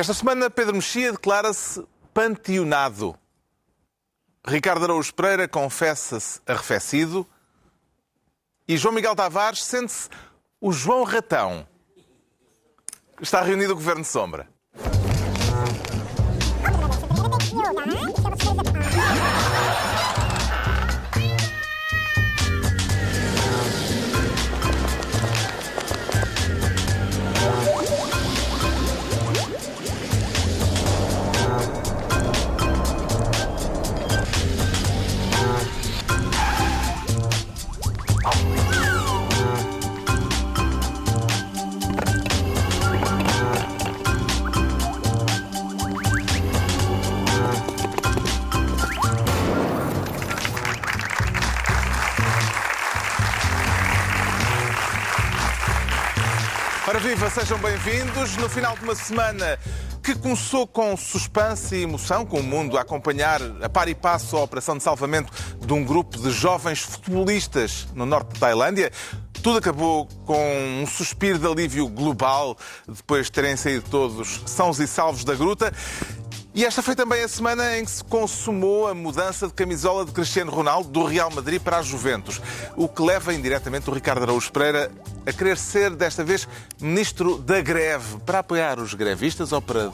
Esta semana, Pedro Mexia declara-se panteonado. Ricardo Araújo Pereira confessa-se arrefecido. E João Miguel Tavares sente-se o João Ratão. Está reunido o Governo de Sombra. Ora viva, sejam bem-vindos. No final de uma semana que começou com suspense e emoção, com o mundo a acompanhar a par e passo a operação de salvamento de um grupo de jovens futebolistas no norte da Tailândia, tudo acabou com um suspiro de alívio global depois de terem saído todos sãos e salvos da gruta. E esta foi também a semana em que se consumou a mudança de camisola de Cristiano Ronaldo do Real Madrid para a Juventus, o que leva indiretamente o Ricardo Araújo Pereira a querer ser, desta vez, ministro da greve, para apoiar os grevistas ou para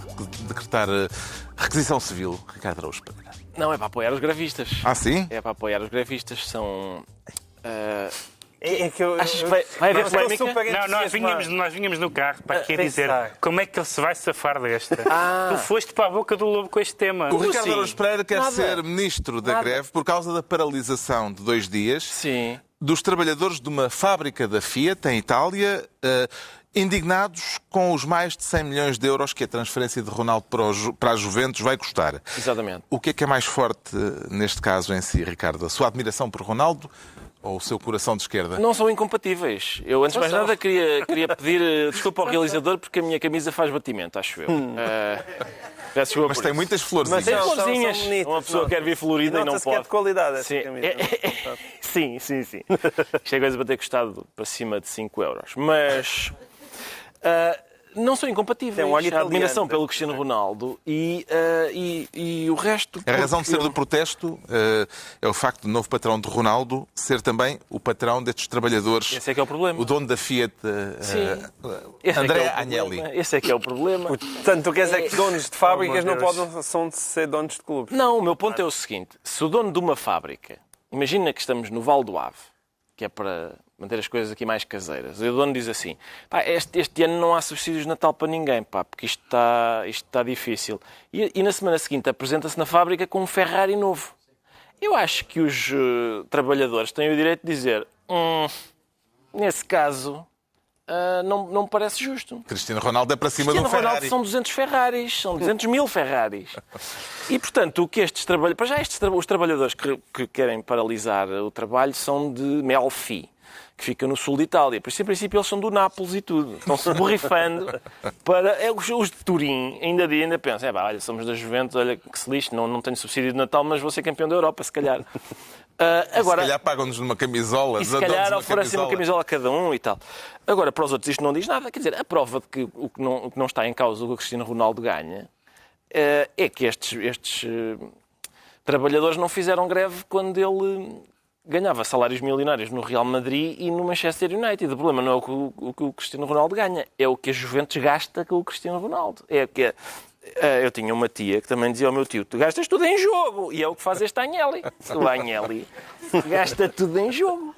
decretar requisição civil, Ricardo Araújo Pereira? Não, é para apoiar os grevistas. Ah, sim? É para apoiar os grevistas. São... É que eu, Achas que vai haver polémica? Nós vinhamos no carro para aqui dizer como é que ele se vai safar desta. Tu foste para a boca do lobo com este tema. O Ricardo Araújo Pereira quer ser ministro da greve por causa da paralisação de 2 dias dos trabalhadores de uma fábrica da Fiat em Itália, indignados com os mais de 100 milhões de euros que a transferência de Ronaldo para a Juventus vai custar. Exatamente. O que é mais forte neste caso em si, Ricardo? A sua admiração por Ronaldo ou o seu coração de esquerda? Não são incompatíveis. Eu, antes de mais nada, queria pedir desculpa ao realizador porque a minha camisa faz batimento, acho eu. Peço desculpa. Mas tem muitas florzinhas. Tem florzinhas. Uma pessoa quer vir florida e não pode. Que é de qualidade essa camisa. Sim. Isto é coisa para ter custado para cima de 5 euros. Mas... não são incompatíveis. A admiração pelo Cristiano Ronaldo e o resto... A razão de ser do protesto é o facto do novo patrão de Ronaldo ser também o patrão destes trabalhadores. Esse é que é o problema. O dono da Fiat, André Agnelli. Esse é que é o problema. Portanto, tu queres dizer que donos de fábricas não podem ser donos de clubes? Não, o meu ponto é o seguinte. Se o dono de uma fábrica... Imagina que estamos no Val do Ave, que é para manter as coisas aqui mais caseiras. E o dono diz assim, este ano não há subsídios de Natal para ninguém, porque isto está difícil. E na semana seguinte apresenta-se na fábrica com um Ferrari novo. Eu acho que os trabalhadores têm o direito de dizer, nesse caso, não me parece justo. Cristiano Ronaldo é para cima do Ferrari. Cristiano Ronaldo são 200 Ferraris, são 200 mil Ferraris. E, portanto, o que estes trabalhadores... Para já, os trabalhadores que querem paralisar o trabalho são de Melfi, que fica no sul de Itália. Por isso, em princípio, eles são do Nápoles e tudo. Estão-se borrifando para... Os de Turim ainda pensam, olha, somos da Juventus, olha que se lixe, não tenho subsídio de Natal, mas vou ser campeão da Europa, se calhar. Agora, se calhar pagam-nos numa camisola. E se calhar oferecem uma camisola a cada um e tal. Agora, para os outros isto não diz nada. Quer dizer, a prova de que o que não está em causa o que o Cristiano Ronaldo ganha é que estes trabalhadores não fizeram greve quando ele ganhava salários milionários no Real Madrid e no Manchester United. O problema não é o que o Cristiano Ronaldo ganha, é o que a Juventus gasta com o Cristiano Ronaldo. Eu tinha uma tia que também dizia ao meu tio, tu gastas tudo em jogo. E é o que faz este Agnelli. O Agnelli gasta tudo em jogo.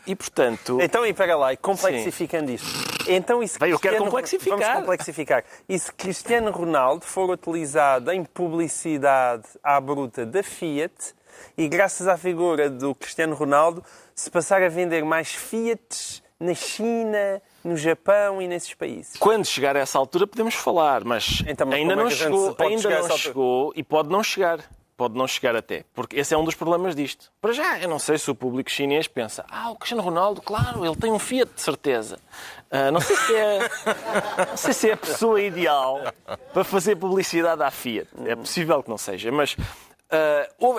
E, portanto... Então, e pega lá, e complexificando isso. Então, isso eu quero complexificar. Vamos complexificar. E se Cristiano Ronaldo for utilizado em publicidade à bruta da Fiat e, graças à figura do Cristiano Ronaldo, se passar a vender mais Fiats na China, no Japão e nesses países. Quando chegar a essa altura podemos falar, mas ainda não chegou e pode não chegar. Pode não chegar até, porque esse é um dos problemas disto. Para já, eu não sei se o público chinês pensa o Cristiano Ronaldo, claro, ele tem um Fiat, de certeza. Não sei se é a pessoa ideal para fazer publicidade à Fiat. É possível que não seja, mas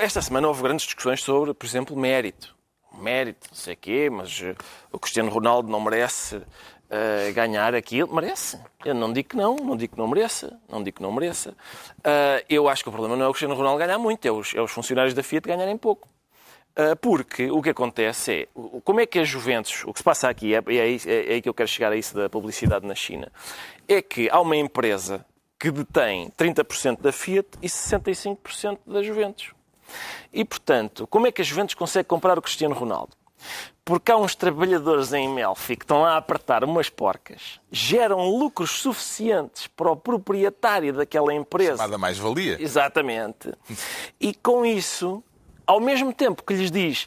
esta semana houve grandes discussões sobre, por exemplo, mérito, não sei o quê, mas o Cristiano Ronaldo não merece ganhar aquilo, merece. Eu não digo que não digo que não mereça, eu acho que o problema não é o Cristiano Ronaldo ganhar muito, é os funcionários da Fiat ganharem pouco. Porque o que acontece é, como é que a Juventus, o que se passa aqui, é aí que eu quero chegar a isso da publicidade na China, é que há uma empresa que detém 30% da Fiat e 65% da Juventus. E, portanto, como é que a Juventus consegue comprar o Cristiano Ronaldo? Porque há uns trabalhadores em Melfi que estão lá a apertar umas porcas, geram lucros suficientes para o proprietário daquela empresa. Chamada mais-valia. Exatamente. E com isso, ao mesmo tempo que lhes diz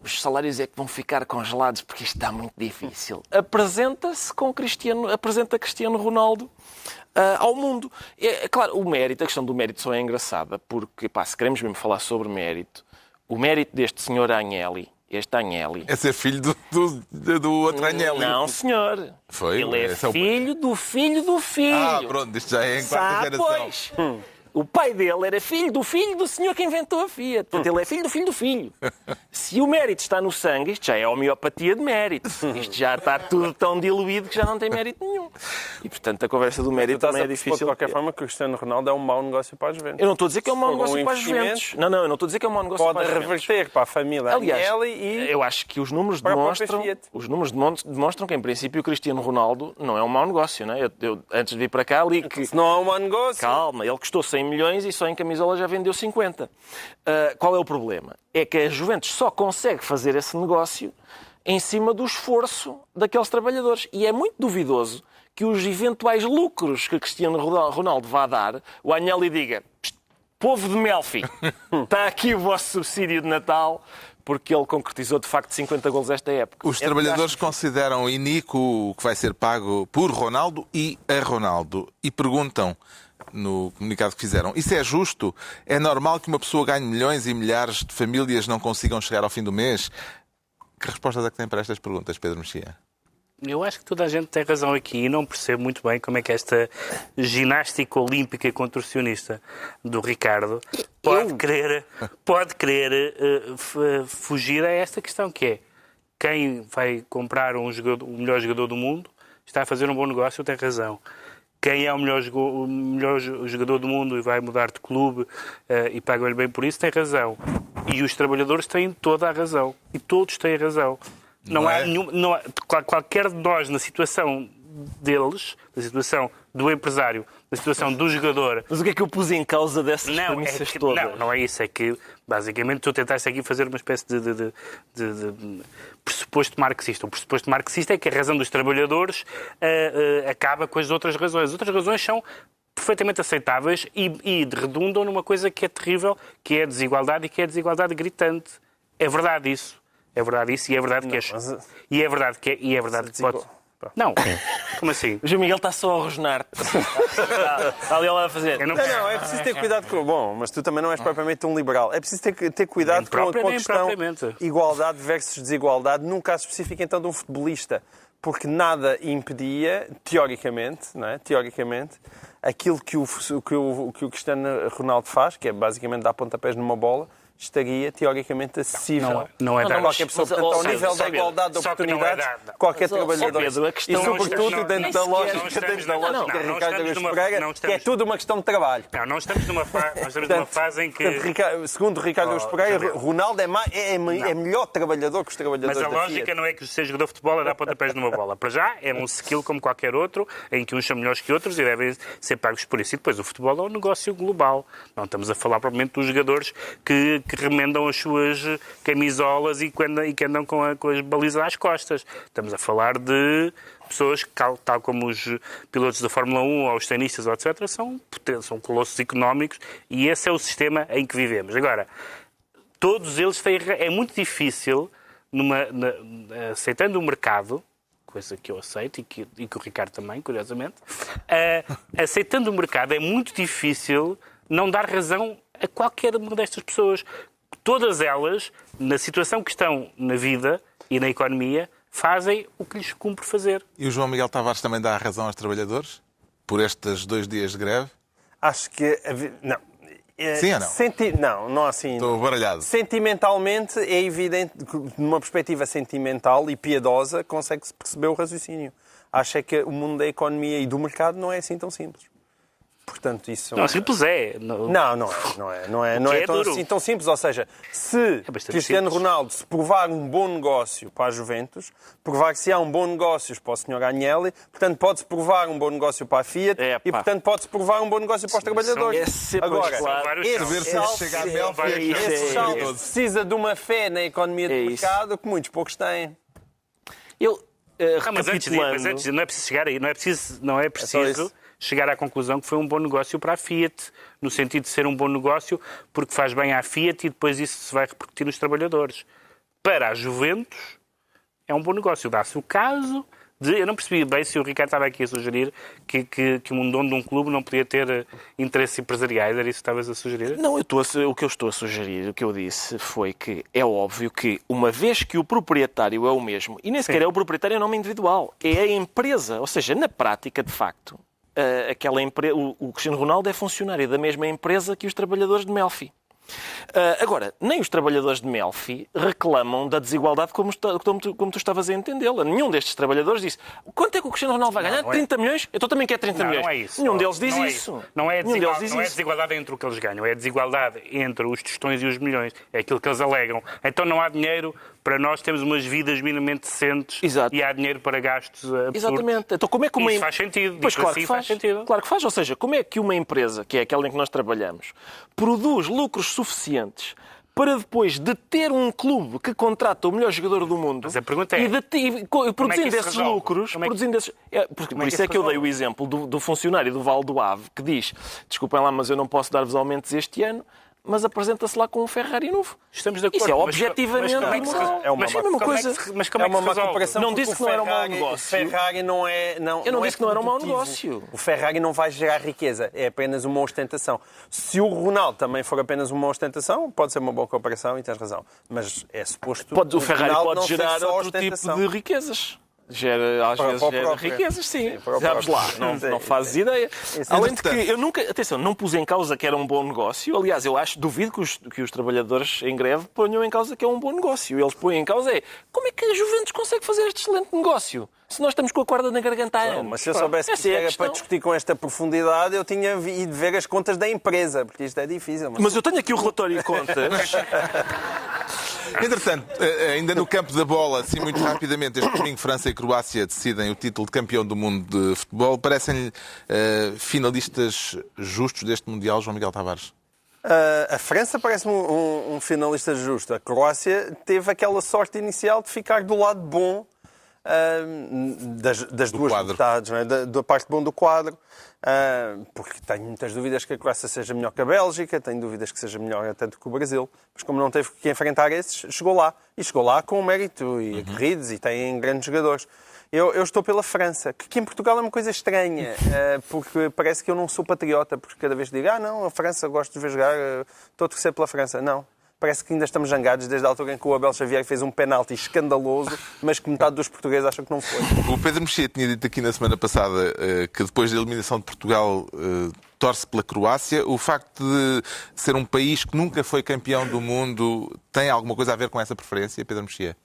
os salários é que vão ficar congelados porque isto está muito difícil, apresenta Cristiano Ronaldo ao mundo. É claro, a questão do mérito só é engraçada, porque, se queremos mesmo falar sobre mérito, o mérito deste senhor Agnelli, este Agnelli... É ser filho do outro Agnelli. Não, senhor. Foi? Ele é filho do filho do filho. Pronto, isto já é em quarta geração. Pois. O pai dele era filho do senhor que inventou a Fiat. Portanto, ele é filho do filho do filho. Se o mérito está no sangue, isto já é homeopatia de mérito. Isto já está tudo tão diluído que já não tem mérito nenhum. E, portanto, a conversa do mérito também é difícil. De qualquer forma, que o Cristiano Ronaldo é um mau negócio para as Juventus. Eu não estou a dizer que é um mau negócio para as Juventus. Não, eu não estou a dizer que é um mau negócio para as Juventus. Pode reverter para a família Agnelli e... Eu acho que os números demonstram que, em princípio, o Cristiano Ronaldo não é um mau negócio. Não é? Eu antes de vir para cá, li que... Se não é um mau negócio... Calma, ele custou 100 milhões e só em camisola já vendeu 50. Qual é o problema? É que a Juventus só consegue fazer esse negócio em cima do esforço daqueles trabalhadores. E é muito duvidoso que os eventuais lucros que Cristiano Ronaldo vá dar, o Agnelli diga: povo de Melfi, está aqui o vosso subsídio de Natal, porque ele concretizou de facto 50 golos esta época. Os trabalhadores consideram iníquo o que vai ser pago por Ronaldo e a Ronaldo e perguntam no comunicado que fizeram: isso é justo? É normal que uma pessoa ganhe milhões e milhares de famílias não consigam chegar ao fim do mês? Que respostas é que tem para estas perguntas, Pedro Mexia? Eu acho que toda a gente tem razão aqui e não percebo muito bem como é que esta ginástica olímpica contorcionista do Ricardo pode querer fugir a esta questão, que é: quem vai comprar o melhor jogador do mundo está a fazer um bom negócio, tem razão. Quem é o melhor jogador do mundo e vai mudar de clube e paga-lhe bem por isso, tem razão. E os trabalhadores têm toda a razão. E todos têm razão. Qualquer de nós, na situação deles, na situação do empresário, na situação do jogador... Mas o que é que eu pus em causa dessas premissas todas? Não é isso. É que, basicamente, tu tentaste aqui fazer uma espécie de pressuposto marxista. O pressuposto marxista é que a razão dos trabalhadores acaba com as outras razões. As outras razões são perfeitamente aceitáveis e redundam numa coisa que é terrível, que é a desigualdade, e que é a desigualdade gritante. É verdade isso. É verdade isso e é verdade que é... E é verdade que pode... Não, como assim? O João Miguel está só a rosnar-te. Está ali a fazer. Não, é preciso ter cuidado com... Bom, mas tu também não és propriamente um liberal. É preciso ter cuidado com a questão igualdade versus desigualdade, num caso específico então de um futebolista. Porque nada impedia, teoricamente, aquilo que o Cristiano Ronaldo faz, que é basicamente dar pontapés numa bola, estaria teoricamente acessível a qualquer pessoa. Portanto, ao nível da igualdade de oportunidades, qualquer trabalhador. E sobretudo dentro da lógica de Ricardo Araújo Pereira, que é tudo uma questão de trabalho. Não estamos numa fase em que... Segundo Ricardo Araújo Pereira, Ronaldo é melhor trabalhador que os trabalhadores da Fiat. Mas a lógica não é que ser jogador de futebol é dar pontapés numa bola. Para já, é um skill como qualquer outro, em que uns são melhores que outros e devem ser pagos por isso. E depois, o futebol é um negócio global. Não estamos a falar propriamente dos jogadores que remendam as suas camisolas e que andam com as balizas às costas. Estamos a falar de pessoas que, tal como os pilotos da Fórmula 1 ou os tenistas, etc., são colossos económicos e esse é o sistema em que vivemos. Agora, todos eles têm... É muito difícil, aceitando o mercado, coisa que eu aceito e que o Ricardo também, curiosamente, aceitando o mercado é muito difícil não dar razão a qualquer uma destas pessoas. Todas elas, na situação que estão na vida e na economia, fazem o que lhes cumpre fazer. E o João Miguel Tavares também dá razão aos trabalhadores? Por estes 2 dias de greve? Acho que... Não. Sim ou não? Não assim. Estou baralhado. Sentimentalmente é evidente que, numa perspectiva sentimental e piedosa, consegue-se perceber o raciocínio. acho é que o mundo da economia e do mercado não é assim tão simples. Portanto, isso... Não, simples é. Não é tão simples. Ou seja, se Cristiano Ronaldo se provar um bom negócio para a Juventus, provar-se há um bom negócio para o Sr. Agnelli, portanto, pode-se provar um bom negócio para a Fiat e, portanto, pode-se provar um bom negócio para os trabalhadores. Agora, esse salto precisa de uma fé na economia de mercado que muitos poucos têm. Mas antes, não é preciso chegar aí. Não é preciso chegar à conclusão que foi um bom negócio para a Fiat, no sentido de ser um bom negócio porque faz bem à Fiat e depois isso se vai repercutir nos trabalhadores. Para a Juventus, é um bom negócio. Dá-se o caso de... Eu não percebi bem se o Ricardo estava aqui a sugerir que um dono de um clube não podia ter interesses empresariais. Era isso que estavas a sugerir? Não, o que eu estou a sugerir, o que eu disse foi que é óbvio que, uma vez que o proprietário é o mesmo, e nem sequer é o proprietário em nome individual, é a empresa. Ou seja, na prática, de facto, o Cristiano Ronaldo é funcionário da mesma empresa que os trabalhadores de Melfi. Agora, nem os trabalhadores de Melfi reclamam da desigualdade como tu estavas a entendê-la. Nenhum destes trabalhadores disse: quanto é que o Cristiano Ronaldo vai ganhar? 30 milhões? Eu também quero 30 milhões. Não é isso. Nenhum deles diz isso. Não é desigualdade entre o que eles ganham, é desigualdade entre os tostões e os milhões. É aquilo que eles alegam. Então não há dinheiro para nós termos umas vidas minimamente decentes. Exato. E há dinheiro para gastos absurdos. Exatamente. Então como é que Isso faz sentido. Pois claro que faz. Claro que faz. Ou seja, como é que uma empresa, que é aquela em que nós trabalhamos, produz lucros suficientes para depois de ter um clube que contrata o melhor jogador do mundo. Mas a pergunta é... Produzindo esses lucros... Por isso é que eu dei o exemplo do funcionário do Val do Ave que diz: desculpem lá, mas eu não posso dar-vos aumentos este ano, mas apresenta-se lá com um Ferrari novo. Estamos de acordo. Isso é objetivamente moral. É uma coisa. Mas como é que se resolve? Não disse que não era um mau negócio. O Ferrari não é... Eu não disse que não era um mau negócio. O Ferrari não vai gerar riqueza. É apenas uma ostentação. Se o Ronaldo também for apenas uma ostentação, pode ser uma boa cooperação e tens razão. Mas é suposto... O Ferrari pode gerar outro tipo de riquezas. Às vezes gera riquezas, sim. Sabes lá, não fazes ideia. Além de que eu nunca, atenção, não pus em causa que era um bom negócio. Aliás, eu duvido que os trabalhadores em greve ponham em causa que é um bom negócio. Eles põem em causa como é que a Juventus consegue fazer este excelente negócio? Se nós estamos com a corda na garganta há anos. Mas se eu soubesse que era para discutir com esta profundidade, eu tinha ido ver as contas da empresa, porque isto é difícil. Mas eu tenho aqui o relatório de contas. Entretanto, ainda no campo da bola, assim muito rapidamente, este domingo França e Croácia decidem o título de campeão do mundo de futebol. Parecem-lhe finalistas justos deste Mundial, João Miguel Tavares? A França parece-me um finalista justo. A Croácia teve aquela sorte inicial de ficar do lado bom das duas metades, não é? Da parte bom do quadro. Porque tenho muitas dúvidas que a Croácia seja melhor que a Bélgica, tenho dúvidas que seja melhor tanto que o Brasil, mas como não teve que enfrentar esses, chegou lá. E chegou lá com mérito e aguerridos e tem grandes jogadores. Eu estou pela França, que em Portugal é uma coisa estranha, porque parece que eu não sou patriota, porque cada vez digo, não, a França, gosto de ver jogar, estou a torcer pela França. Não. Parece que ainda estamos zangados desde a altura em que o Abel Xavier fez um penalti escandaloso, mas que metade dos portugueses acham que não foi. O Pedro Mexia tinha dito aqui na semana passada que depois da eliminação de Portugal torce pela Croácia. O facto de ser um país que nunca foi campeão do mundo tem alguma coisa a ver com essa preferência, Pedro Mexia?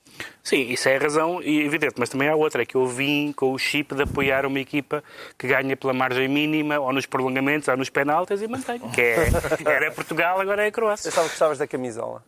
Sim, isso é a razão evidente, mas também há outra, é que eu vim com o chip de apoiar uma equipa que ganha pela margem mínima, ou nos prolongamentos, ou nos penaltis, e mantenho. Era Portugal, agora é a Croácia. Eu gostavas da camisola.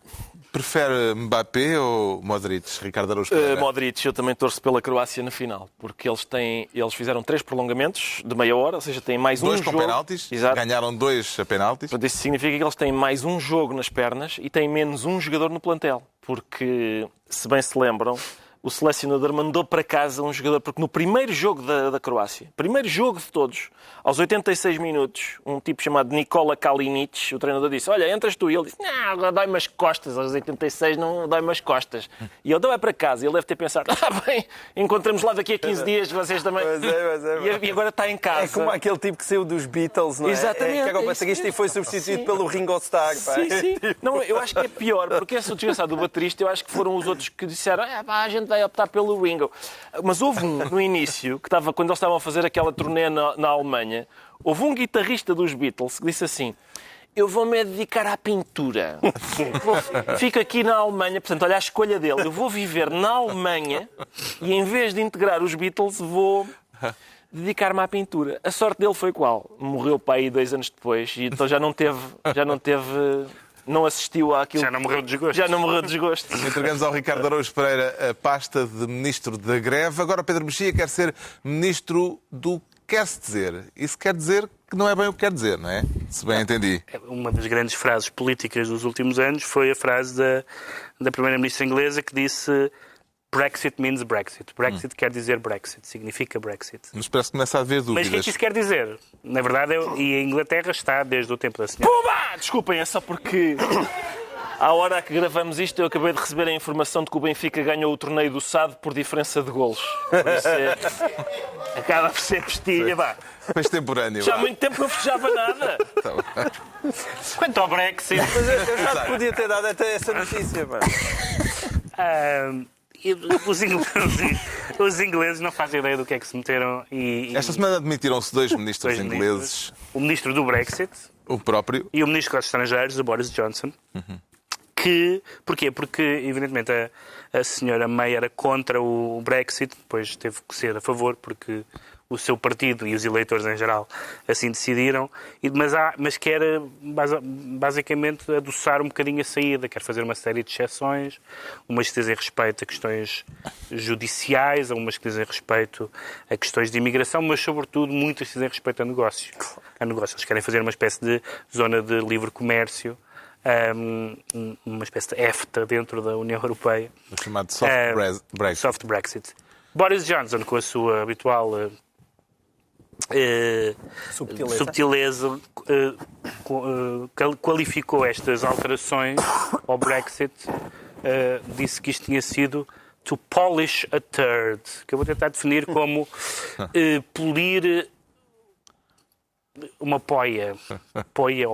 Prefere Mbappé ou Modric, Ricardo Araújo? Modric, eu também torço pela Croácia na final, porque eles fizeram 3 prolongamentos de meia hora, ou seja, têm mais 2 um com jogo. penaltis, Exato. Ganharam 2 a penaltis. Portanto, isso significa que eles têm mais um jogo nas pernas e têm menos um jogador no plantel, porque, se bem se lembram, o selecionador mandou para casa um jogador, porque no primeiro jogo da Croácia, primeiro jogo de todos, aos 86 minutos, um tipo chamado Nikola Kalinic, o treinador disse, olha, entras tu, e ele disse, não, dói-me as costas, aos 86 não dói-me as costas. E ele vai para casa, e ele deve ter pensado, bem, encontramos lá daqui a 15 dias, vocês também... E agora está em casa. É como aquele tipo que saiu dos Beatles, não é? Exatamente. Que era o baterista e foi substituído pelo Ringo Starr. Sim. Não, eu acho que é pior, porque esse desgraçado do baterista, eu acho que foram os outros que disseram, a gente vai optar pelo Ringo. Mas houve um, no início, que estava, quando eles estavam a fazer aquela turnê na Alemanha, houve um guitarrista dos Beatles que disse assim, eu vou-me dedicar à pintura. Fico aqui na Alemanha, portanto, olha a escolha dele, eu vou viver na Alemanha e em vez de integrar os Beatles, vou dedicar-me à pintura. A sorte dele foi qual? Morreu pai 2 anos depois e então não assistiu àquilo. Já não morreu de desgosto. Já não morreu de desgosto. Entregamos ao Ricardo Araújo Pereira a pasta de Ministro da Greve. Agora Pedro Mexia quer ser Ministro do quer-se dizer. Isso quer dizer que não é bem o que quer dizer, não é? Se bem entendi. Uma das grandes frases políticas dos últimos anos foi a frase da Primeira-Ministra inglesa que disse Brexit means Brexit. Brexit quer dizer Brexit, significa Brexit. Mas parece que começa a haver dúvidas. Mas o que é que isso quer dizer? Na verdade, e a Inglaterra está desde o tempo da senhora. Pumba! Desculpem, é só porque à hora que gravamos isto eu acabei de receber a informação de que o Benfica ganhou o torneio do SAD por diferença de golos. Por isso acaba por ser pestilha, vá. Mas temporâneo. Já há muito tempo que não festejava nada. Quanto ao Brexit... Mas eu já te podia ter dado até essa notícia, mano. Os ingleses não fazem ideia do que é que se meteram Esta semana demitiram-se 2 ministros ingleses. O ministro do Brexit. O próprio. E o ministro dos Estrangeiros, o Boris Johnson. Porquê? Porque, evidentemente, a senhora May era contra o Brexit, depois teve que ser a favor, porque o seu partido e os eleitores em geral assim decidiram, mas quer basicamente adoçar um bocadinho a saída, quer fazer uma série de exceções, umas que dizem respeito a questões judiciais, umas que dizem respeito a questões de imigração, mas sobretudo muitas que dizem respeito a negócio. Eles querem fazer uma espécie de zona de livre comércio, uma espécie de EFTA dentro da União Europeia. O chamado soft Brexit. Soft Brexit. Boris Johnson, com a sua habitual subtileza, qualificou estas alterações ao Brexit, disse que isto tinha sido to polish a turd, que eu vou tentar definir como polir uma poia. Poia.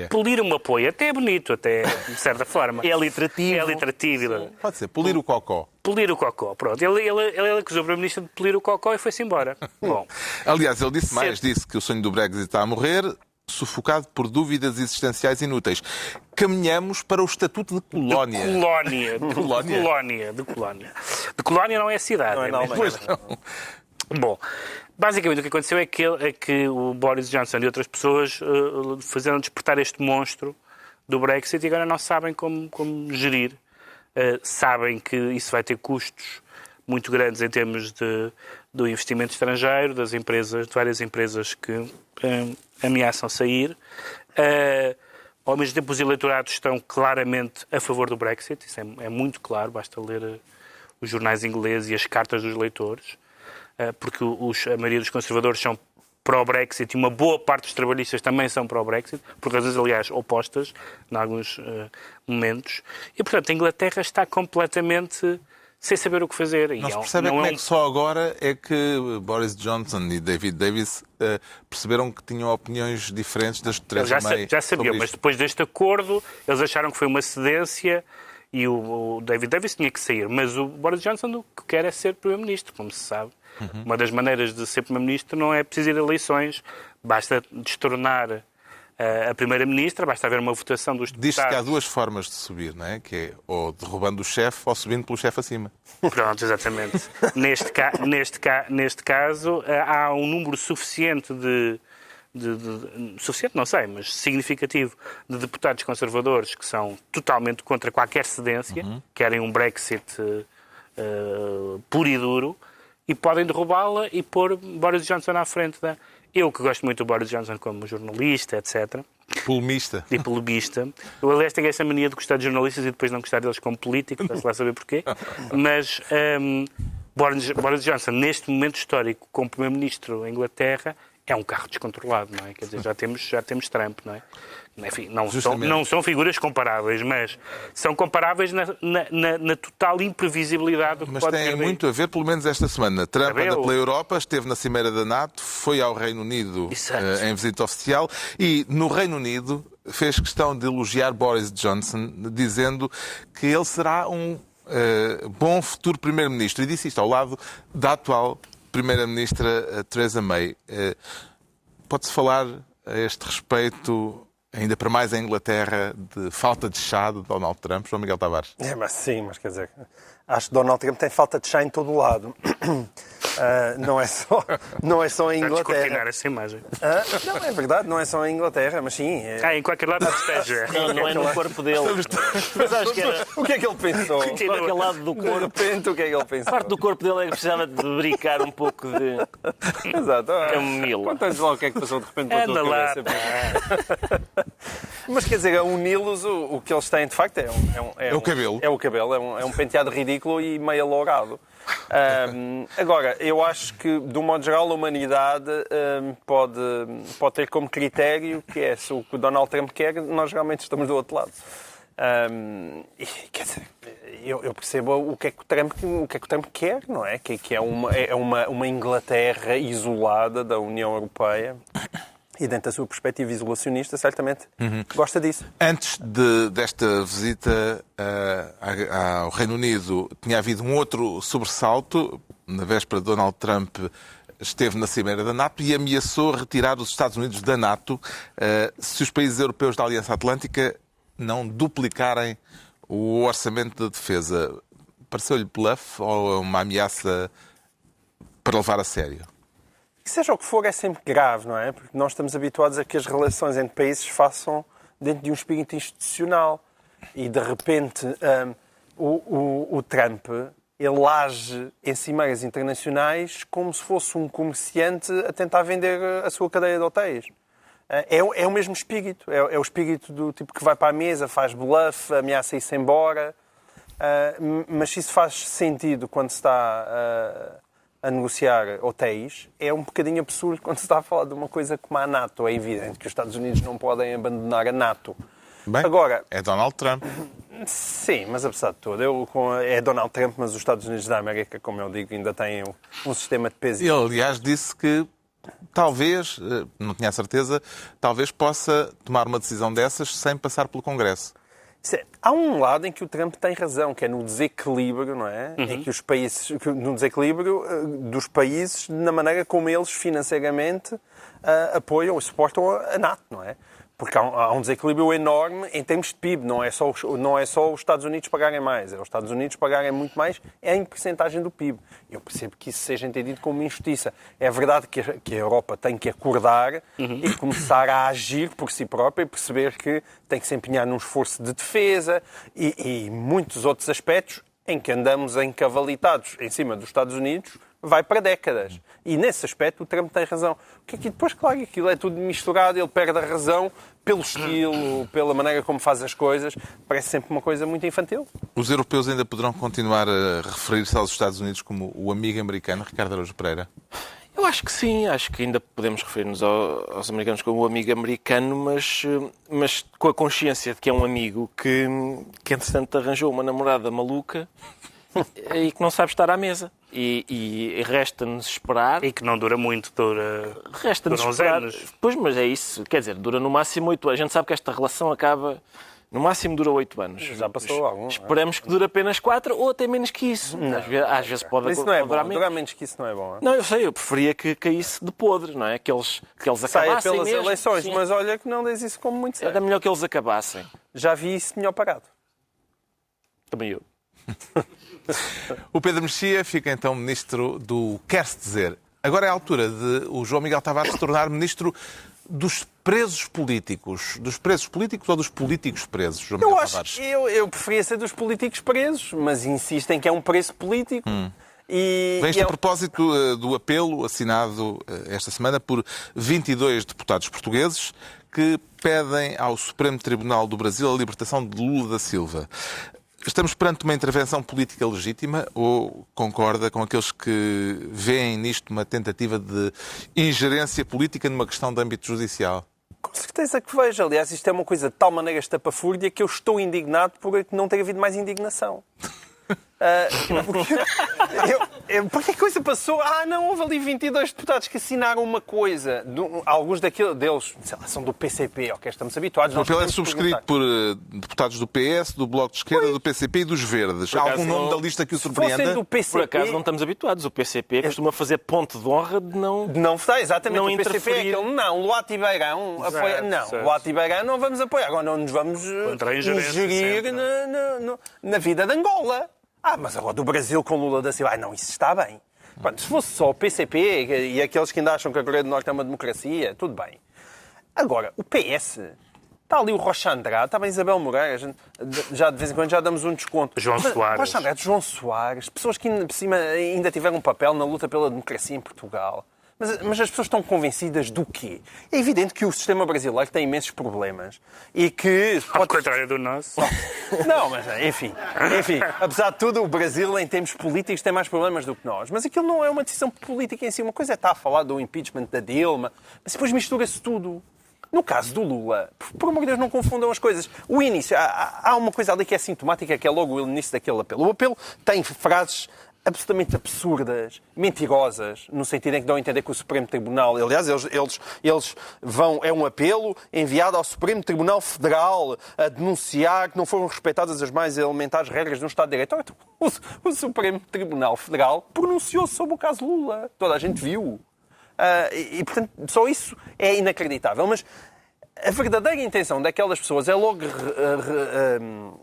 Polir uma poia. Até é bonito, até de certa forma. É literativo. É literativo. Pode ser, polir o cocó. Polir o cocó, pronto. Ele acusou o Primeiro-Ministro de polir o cocó e foi-se embora. Bom. Aliás, ele disse mais, disse que o sonho do Brexit está a morrer, sufocado por dúvidas existenciais inúteis. Caminhamos para o estatuto de colónia. De colónia não é cidade. Não é na Alemanha. Bom, basicamente o que aconteceu é que o Boris Johnson e outras pessoas fizeram despertar este monstro do Brexit e agora não sabem como gerir. Sabem que isso vai ter custos muito grandes em termos do investimento estrangeiro, de várias empresas que ameaçam sair. Ao mesmo tempo, os eleitorados estão claramente a favor do Brexit, isso é muito claro, basta ler os jornais ingleses e as cartas dos eleitores, porque a maioria dos conservadores são pró-Brexit e uma boa parte dos trabalhistas também são pró-Brexit, por razões, aliás, opostas, em alguns momentos. E, portanto, a Inglaterra está completamente sem saber o que fazer. Não se percebe como é que só agora é que Boris Johnson e David Davis perceberam que tinham opiniões diferentes das de Theresa May. Já sabiam, mas depois deste acordo, eles acharam que foi uma cedência e o David Davis tinha que sair. Mas o Boris Johnson o que quer é ser Primeiro-Ministro, como se sabe. Uma das maneiras de ser Primeiro-Ministro não é preciso ir a eleições, basta destornar a Primeira-Ministra, basta haver uma votação dos deputados. Diz-se que há 2 formas de subir, não é? Que é ou derrubando o chefe ou subindo pelo chefe acima. Pronto, exatamente. Neste caso, há um número suficiente suficiente, não sei, mas significativo, de deputados conservadores que são totalmente contra qualquer cedência, querem um Brexit puro e duro, e podem derrubá-la e pôr Boris Johnson à frente da... Eu, que gosto muito do Boris Johnson como jornalista, etc. Polemista. E polemista. Eu, aliás, tenho essa mania de gostar de jornalistas e depois não gostar deles como políticos, vai-se lá saber porquê. Mas Boris Johnson, neste momento histórico, como Primeiro-Ministro da Inglaterra, é um carro descontrolado, não é? Quer dizer, já temos Trump, não é? Enfim, não são figuras comparáveis, mas são comparáveis na total imprevisibilidade do que mas pode tem ter muito a ver, pelo menos esta semana. Trump anda pela Europa, esteve na Cimeira da NATO, foi ao Reino Unido em visita oficial e no Reino Unido fez questão de elogiar Boris Johnson, dizendo que ele será um bom futuro Primeiro-Ministro. E disse isto ao lado da atual Primeira-Ministra Theresa May. Pode-se falar a este respeito, ainda para mais em Inglaterra, de falta de chá de Donald Trump, João Miguel Tavares? Mas sim, mas quer dizer, Acho que Donald Trump tem falta de chá em todo o lado. Não é só em Inglaterra. Descortinar essa imagem. Não, é verdade, não é só em Inglaterra, mas sim. Em qualquer lado que esteja. Não é no corpo dele. Mas acho que era... O que é que ele pensou? Aquele lado do De corpo. repente, o que é que ele pensou? A parte do corpo dele é que precisava de brincar um pouco de Exato. camomila. Conta-nos lá o que é que passou de repente pela Anda tua lá. cabeça. Mas quer dizer, a uni-los, o que eles têm de facto é o cabelo. É o cabelo, é um penteado ridículo e meio alourado. Agora, eu acho que, de um modo geral, a humanidade pode ter como critério que é se o que o Donald Trump quer, nós realmente estamos do outro lado. Quer dizer, eu percebo o que é que o Trump quer, não é? Que é uma Inglaterra isolada da União Europeia. E dentro da sua perspectiva isolacionista, certamente gosta disso. Antes desta visita ao Reino Unido, tinha havido um outro sobressalto. Na véspera, Donald Trump esteve na Cimeira da NATO e ameaçou retirar os Estados Unidos da NATO se os países europeus da Aliança Atlântica não duplicarem o orçamento de defesa. Pareceu-lhe bluff ou uma ameaça para levar a sério? Que seja o que for, é sempre grave, não é? Porque nós estamos habituados a que as relações entre países se façam dentro de um espírito institucional. E, de repente, o Trump, ele age em cimeiras internacionais como se fosse um comerciante a tentar vender a sua cadeia de hotéis. É o mesmo espírito. É o espírito do tipo que vai para a mesa, faz bluff, ameaça ir-se embora. Mas se isso faz sentido quando se está a negociar hotéis, é um bocadinho absurdo quando se está a falar de uma coisa como a NATO. É evidente que os Estados Unidos não podem abandonar a NATO. Bem, agora, é Donald Trump. Sim, mas apesar de tudo, é Donald Trump, mas os Estados Unidos da América, como eu digo, ainda têm um sistema de peso. Ele, aliás, disse que talvez, não tinha a certeza, talvez possa tomar uma decisão dessas sem passar pelo Congresso. Há um lado em que o Trump tem razão, que é no desequilíbrio, não é? Em que os países, no desequilíbrio dos países, na maneira como eles financeiramente apoiam e suportam a NATO, não é? Porque há um desequilíbrio enorme em termos de PIB. Não é só os Estados Unidos pagarem mais. É os Estados Unidos pagarem muito mais em percentagem do PIB. Eu percebo que isso seja entendido como uma injustiça. É verdade que a Europa tem que acordar e começar a agir por si própria e perceber que tem que se empenhar num esforço de defesa e muitos outros aspectos em que andamos encavalitados em cima dos Estados Unidos vai para décadas. E nesse aspecto o Trump tem razão. Porque aqui depois, claro, aquilo é tudo misturado, ele perde a razão pelo estilo, pela maneira como faz as coisas. Parece sempre uma coisa muito infantil. Os europeus ainda poderão continuar a referir-se aos Estados Unidos como o amigo americano, Ricardo Araújo Pereira? Eu acho que sim, acho que ainda podemos referir-nos aos americanos como o amigo americano, mas com a consciência de que é um amigo que entretanto arranjou uma namorada maluca e que não sabe estar à mesa. E resta-nos esperar... E que não dura muito, Resta-nos esperar... anos. Pois, mas é isso. Quer dizer, dura no máximo 8 anos. A gente sabe que esta relação acaba... No máximo dura 8 anos. Já passou algum. Esperamos que dure apenas 4 ou até menos que isso. Às vezes pode isso não é bom. durar menos. Durar menos que isso não é bom. Não, eu sei. Eu preferia que caísse de podre, não é? Que eles acabassem saia pelas mesmo. eleições, Sim. mas olha que não diz isso como muito sério. Era melhor que eles acabassem. Já vi isso melhor parado. Também eu. O Pedro Mexia fica então ministro do Quer-se Dizer. Agora é a altura de o João Miguel Tavares se tornar ministro dos presos políticos. Dos presos políticos ou dos políticos presos, João Miguel Tavares? Eu preferia ser dos políticos presos, mas insistem que é um preço político. Vem a propósito do apelo assinado esta semana por 22 deputados portugueses que pedem ao Supremo Tribunal do Brasil a libertação de Lula da Silva. Estamos perante uma intervenção política legítima ou concorda com aqueles que veem nisto uma tentativa de ingerência política numa questão de âmbito judicial? Com certeza que vejo. Aliás, isto é uma coisa de tal maneira estapafúrdia que eu estou indignado por não ter havido mais indignação. Porque a coisa passou... não, houve ali 22 deputados que assinaram uma coisa. Alguns deles, sei lá, são do PCP, ok, estamos habituados. O papel é subscrito por deputados do PS, do Bloco de Esquerda, do PCP e dos Verdes. Há algum nome da lista que o surpreenda? Do PCP, por acaso não estamos habituados. O PCP costuma fazer ponto de honra de não... Não está, exatamente. Não o PCP interferir. é aquele... Não, Luati Beirão apoia... Não, Luati Beirão não vamos apoiar. Agora não nos vamos ingerir na vida de Angola. Mas agora do Brasil com Lula da Silva, não, isso está bem. Pronto, se fosse só o PCP e aqueles que ainda acham que a Coreia do Norte é uma democracia, tudo bem. Agora, o PS, está ali o Rocha Andrade, está bem Isabel Moreira, já de vez em quando já damos um desconto. João Soares. Rocha Andrade, João Soares, pessoas que ainda, por cima, ainda tiveram um papel na luta pela democracia em Portugal. Mas as pessoas estão convencidas do quê? É evidente que o sistema brasileiro tem imensos problemas e que... Ao contrário do nosso. Não, mas enfim, apesar de tudo, o Brasil, em termos políticos, tem mais problemas do que nós. Mas aquilo não é uma decisão política em si. Uma coisa é estar a falar do impeachment da Dilma, mas depois mistura-se tudo. No caso do Lula, por amor de Deus, não confundam as coisas. O início, há uma coisa ali que é sintomática, que é logo o início daquele apelo. O apelo tem frases absolutamente absurdas, mentirosas, no sentido em que dão a entender que o Supremo Tribunal... Aliás, eles vão... É um apelo enviado ao Supremo Tribunal Federal a denunciar que não foram respeitadas as mais elementares regras de um Estado de Direito. O Supremo Tribunal Federal pronunciou-se sobre o caso Lula. Toda a gente viu. E, portanto, só isso é inacreditável. Mas a verdadeira intenção daquelas pessoas é logo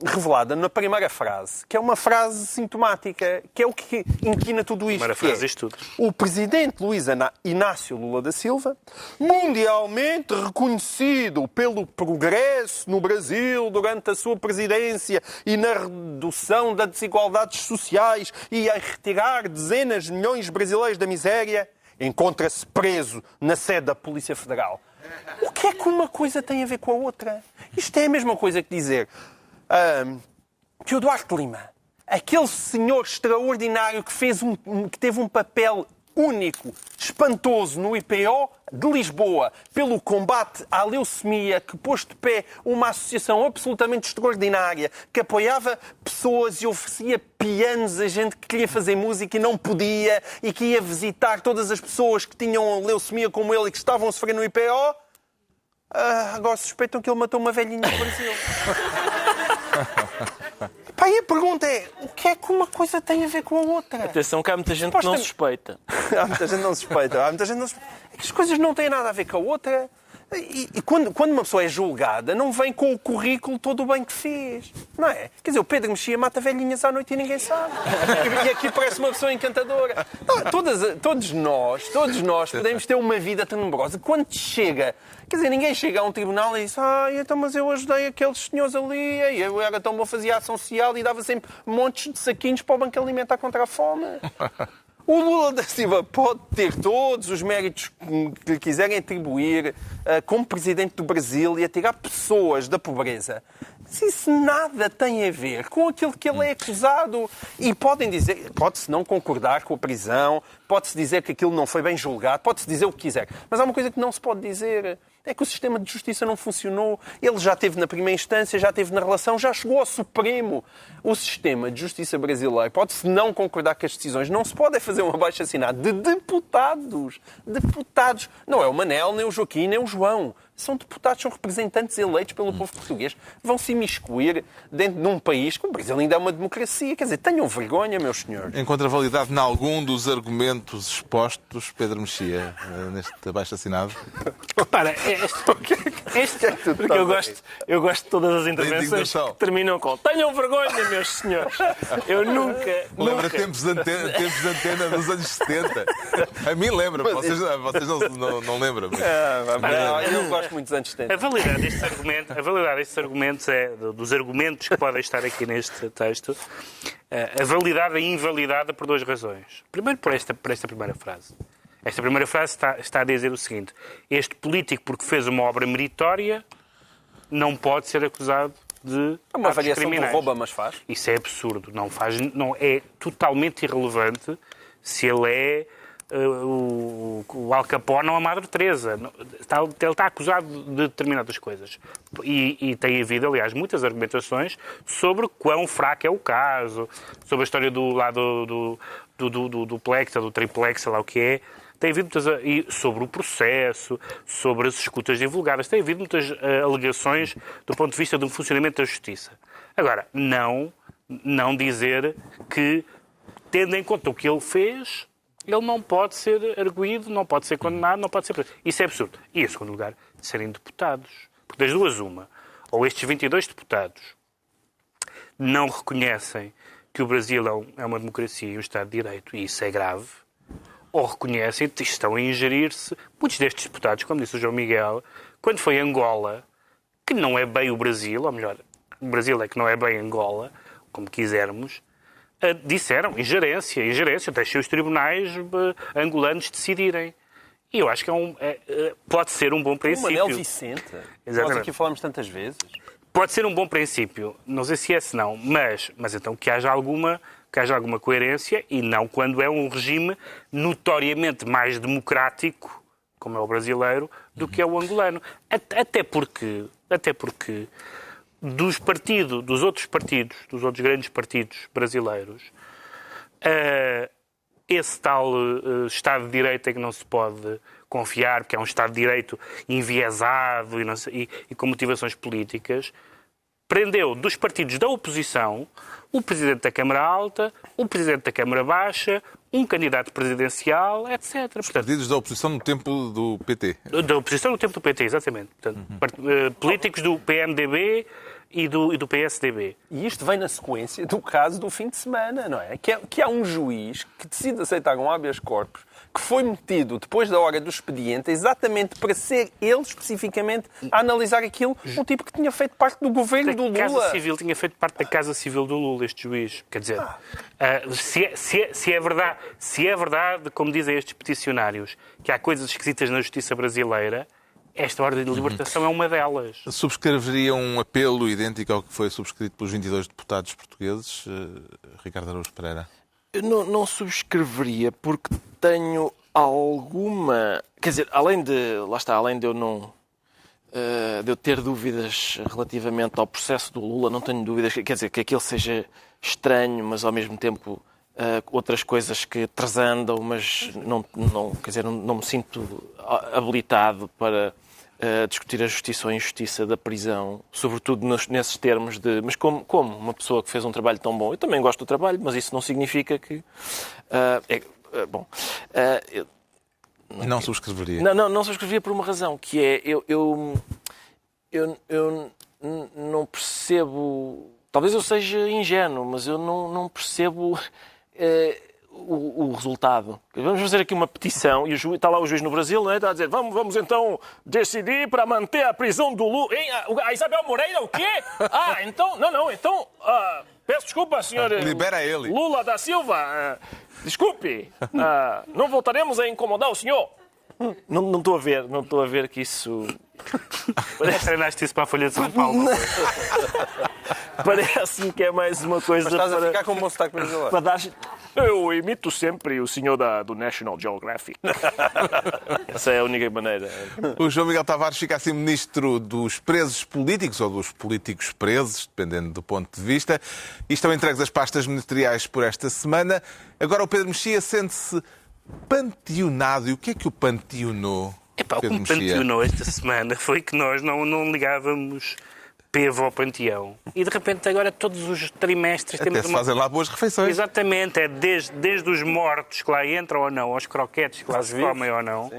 revelada na primeira frase, que é uma frase sintomática, que é o que inquina tudo isto. Primeira frase diz tudo. O presidente Luís Inácio Lula da Silva, mundialmente reconhecido pelo progresso no Brasil durante a sua presidência e na redução das desigualdades sociais e a retirar dezenas de milhões de brasileiros da miséria, encontra-se preso na sede da Polícia Federal. O que é que uma coisa tem a ver com a outra? Isto é a mesma coisa que dizer que o Duarte Lima, aquele senhor extraordinário que teve um papel único, espantoso no IPO de Lisboa, pelo combate à leucemia, que pôs de pé uma associação absolutamente extraordinária, que apoiava pessoas e oferecia pianos a gente que queria fazer música e não podia, e que ia visitar todas as pessoas que tinham leucemia como ele e que estavam a sofrer no IPO. Agora suspeitam que ele matou uma velhinha no Brasil. E a pergunta é, o que é que uma coisa tem a ver com a outra? Atenção que há muita gente que não suspeita. Há muita gente que não suspeita. É que as coisas não têm nada a ver com a outra. E quando uma pessoa é julgada, não vem com o currículo todo o bem que fez. Não é? Quer dizer, o Pedro Mexia mata velhinhas à noite e ninguém sabe. E aqui parece uma pessoa encantadora. Todos nós podemos ter uma vida tenebrosa. Quando chega... Quer dizer, ninguém chega a um tribunal e diz então, mas eu ajudei aqueles senhores ali, eu era tão bom, fazia ação social e dava sempre montes de saquinhos para o Banco Alimentar contra a fome. O Lula da Silva pode ter todos os méritos que lhe quiserem atribuir como presidente do Brasil e atirar pessoas da pobreza. Mas isso nada tem a ver com aquilo que ele é acusado. E pode-se não concordar com a prisão, pode-se dizer que aquilo não foi bem julgado, pode-se dizer o que quiser. Mas há uma coisa que não se pode dizer. É que o sistema de justiça não funcionou. Ele já esteve na primeira instância, já esteve na relação, já chegou ao Supremo. O sistema de justiça brasileiro pode-se não concordar com as decisões. Não se pode fazer um abaixo-assinado de deputados. Deputados. Não é o Manel, nem o Joaquim, nem o João. São deputados, são representantes eleitos pelo povo português. Vão se imiscuir dentro de um país que o Brasil ainda é uma democracia. Quer dizer, tenham vergonha, meus senhores. Encontra validade em algum dos argumentos expostos, Pedro Mexia, neste abaixo-assinado? Repara, porque eu gosto de todas as intervenções que terminam com tenham vergonha, meus senhores. Eu nunca... Lembra tempos de antena dos anos 70? A mim lembra, vocês não lembram. Eu não gosto muito dos anos 70. A validade destes argumentos é, dos argumentos que podem estar aqui neste texto, a validade é invalidada por duas razões. Primeiro, por esta primeira frase. Esta primeira frase está a dizer o seguinte: este político, porque fez uma obra meritória, não pode ser acusado de uma atos avaliação criminais. Do rouba, mas faz. Isso é absurdo. Não é totalmente irrelevante se ele é o Al Capone ou a Madre Teresa. Ele está acusado de determinadas coisas. E tem havido, aliás, muitas argumentações sobre quão fraco é o caso, sobre a história do duplex, do triplex, sei lá o que é. Tem havido muitas... E sobre o processo, sobre as escutas divulgadas. Tem havido muitas alegações do ponto de vista do funcionamento da justiça. Agora, não dizer que, tendo em conta o que ele fez, ele não pode ser arguído, não pode ser condenado, não pode ser preso. Isso é absurdo. E, em segundo lugar, de serem deputados. Porque das duas, uma. Ou estes 22 deputados não reconhecem que o Brasil é uma democracia e um Estado de Direito, e isso é grave, ou reconhecem que estão a ingerir-se. Muitos destes deputados, como disse o João Miguel, quando foi Angola, que não é bem o Brasil, ou melhor, o Brasil é que não é bem Angola, como quisermos, disseram ingerência, deixem os tribunais angolanos decidirem. E eu acho que pode ser um bom princípio. O Manuel Vicente, nós aqui falamos tantas vezes. Pode ser um bom princípio, não sei se é se não, mas então que haja alguma coerência, e não quando é um regime notoriamente mais democrático, como é o brasileiro, do que é o angolano. Até porque dos outros grandes partidos brasileiros, esse tal Estado de Direito em que não se pode confiar, porque é um Estado de Direito enviesado e com motivações políticas, prendeu dos partidos da oposição o Presidente da Câmara Alta, o Presidente da Câmara Baixa, um candidato presidencial, etc. Os partidos da oposição no tempo do PT. Da oposição no tempo do PT, exatamente. Portanto, políticos do PMDB e do PSDB. E isto vem na sequência do caso do fim de semana, não é? Que há um juiz que decide aceitar um habeas corpus que foi metido depois da hora do expediente exatamente para ser ele especificamente a analisar aquilo, um tipo que tinha feito parte do governo do Lula. Tinha feito parte da Casa Civil do Lula, este juiz. Quer dizer, se é verdade, como dizem estes peticionários, que há coisas esquisitas na justiça brasileira, esta ordem de libertação é uma delas. Subscreveria um apelo idêntico ao que foi subscrito pelos 22 deputados portugueses, Ricardo Araújo Pereira? Eu não subscreveria porque tenho alguma... Quer dizer, além de eu não... de eu ter dúvidas relativamente ao processo do Lula, não tenho dúvidas, quer dizer, que aquilo seja estranho, mas ao mesmo tempo outras coisas que transandam, mas não me sinto habilitado para discutir a justiça ou a injustiça da prisão, sobretudo nesses termos de... Mas como uma pessoa que fez um trabalho tão bom, eu também gosto do trabalho, mas isso não significa que... Não subscreveria. Não subscreveria por uma razão, que é... Eu não percebo... Talvez eu seja ingênuo, mas eu não percebo... o resultado. Vamos fazer aqui uma petição e está lá o juiz no Brasil, não é? Está a dizer, vamos então decidir para manter a prisão do Lula. A Isabel Moreira, o quê? Então, então, peço desculpa, senhor Libera ele. Lula da Silva, desculpe, não voltaremos a incomodar o senhor. Não estou a ver que isso... Treinaste isso para a Folha de São Paulo. Parece-me que é mais uma coisa... Mas estás a ficar com um bom sotaque brasileiro. Para dar... Eu imito sempre o senhor do National Geographic. Essa é a única maneira. O João Miguel Tavares fica assim ministro dos presos políticos ou dos políticos presos, dependendo do ponto de vista. E estão entregues as pastas ministeriais por esta semana. Agora o Pedro Mexia sente-se panteonado. E o que é que o panteonou? O que me panteonou esta semana foi que nós não ligávamos pevo ao panteão. E de repente agora todos os trimestres... Até se fazem lá boas refeições. Exatamente, é desde os mortos que lá entram ou não, aos croquetes que lá se comem ou não.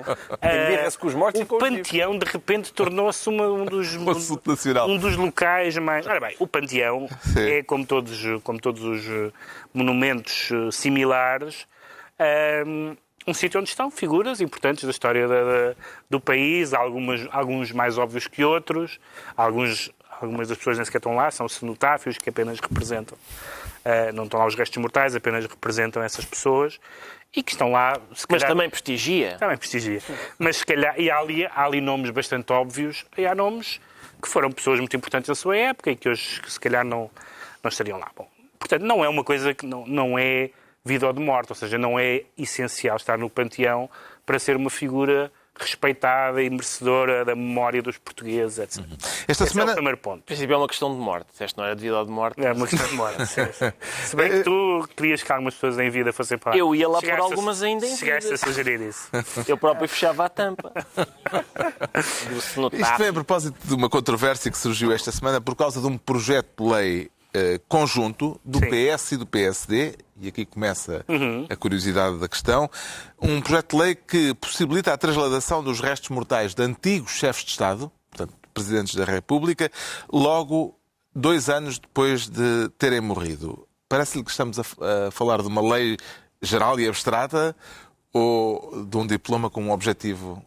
Com os mortos o panteão de repente tornou-se um dos locais mais... Ora bem, o panteão é como todos os monumentos similares... um sítio onde estão figuras importantes da história do país, alguns mais óbvios que outros, algumas das pessoas nem sequer estão lá, são cenotáfios que apenas representam, não estão lá os restos mortais, apenas representam essas pessoas e que estão lá... Mas também prestigia. Também prestigia. Mas se calhar, e há ali nomes bastante óbvios, e há nomes que foram pessoas muito importantes na sua época e que hoje se calhar não estariam lá. Bom, portanto, não é uma coisa que não é vida ou de morte, ou seja, não é essencial estar no panteão para ser uma figura respeitada e merecedora da memória dos portugueses, etc. Esta semana... é o primeiro ponto. Em princípio é uma questão de morte. Esta não era de vida ou de morte. É uma questão de morte. Se bem que tu querias que algumas pessoas em vida fossem para... Eu ia lá por algumas ainda em vida. Chegaste a sugerir isso. Eu próprio fechava a tampa. Isto vem a propósito de uma controvérsia que surgiu esta semana por causa de um projeto de lei conjunto do PS e do PSD, e aqui começa a curiosidade da questão, um projeto de lei que possibilita a transladação dos restos mortais de antigos chefes de Estado, portanto, presidentes da República, logo 2 anos depois de terem morrido. parece-lhe que estamos a falar de uma lei geral e abstrata ou de um diploma com um objetivo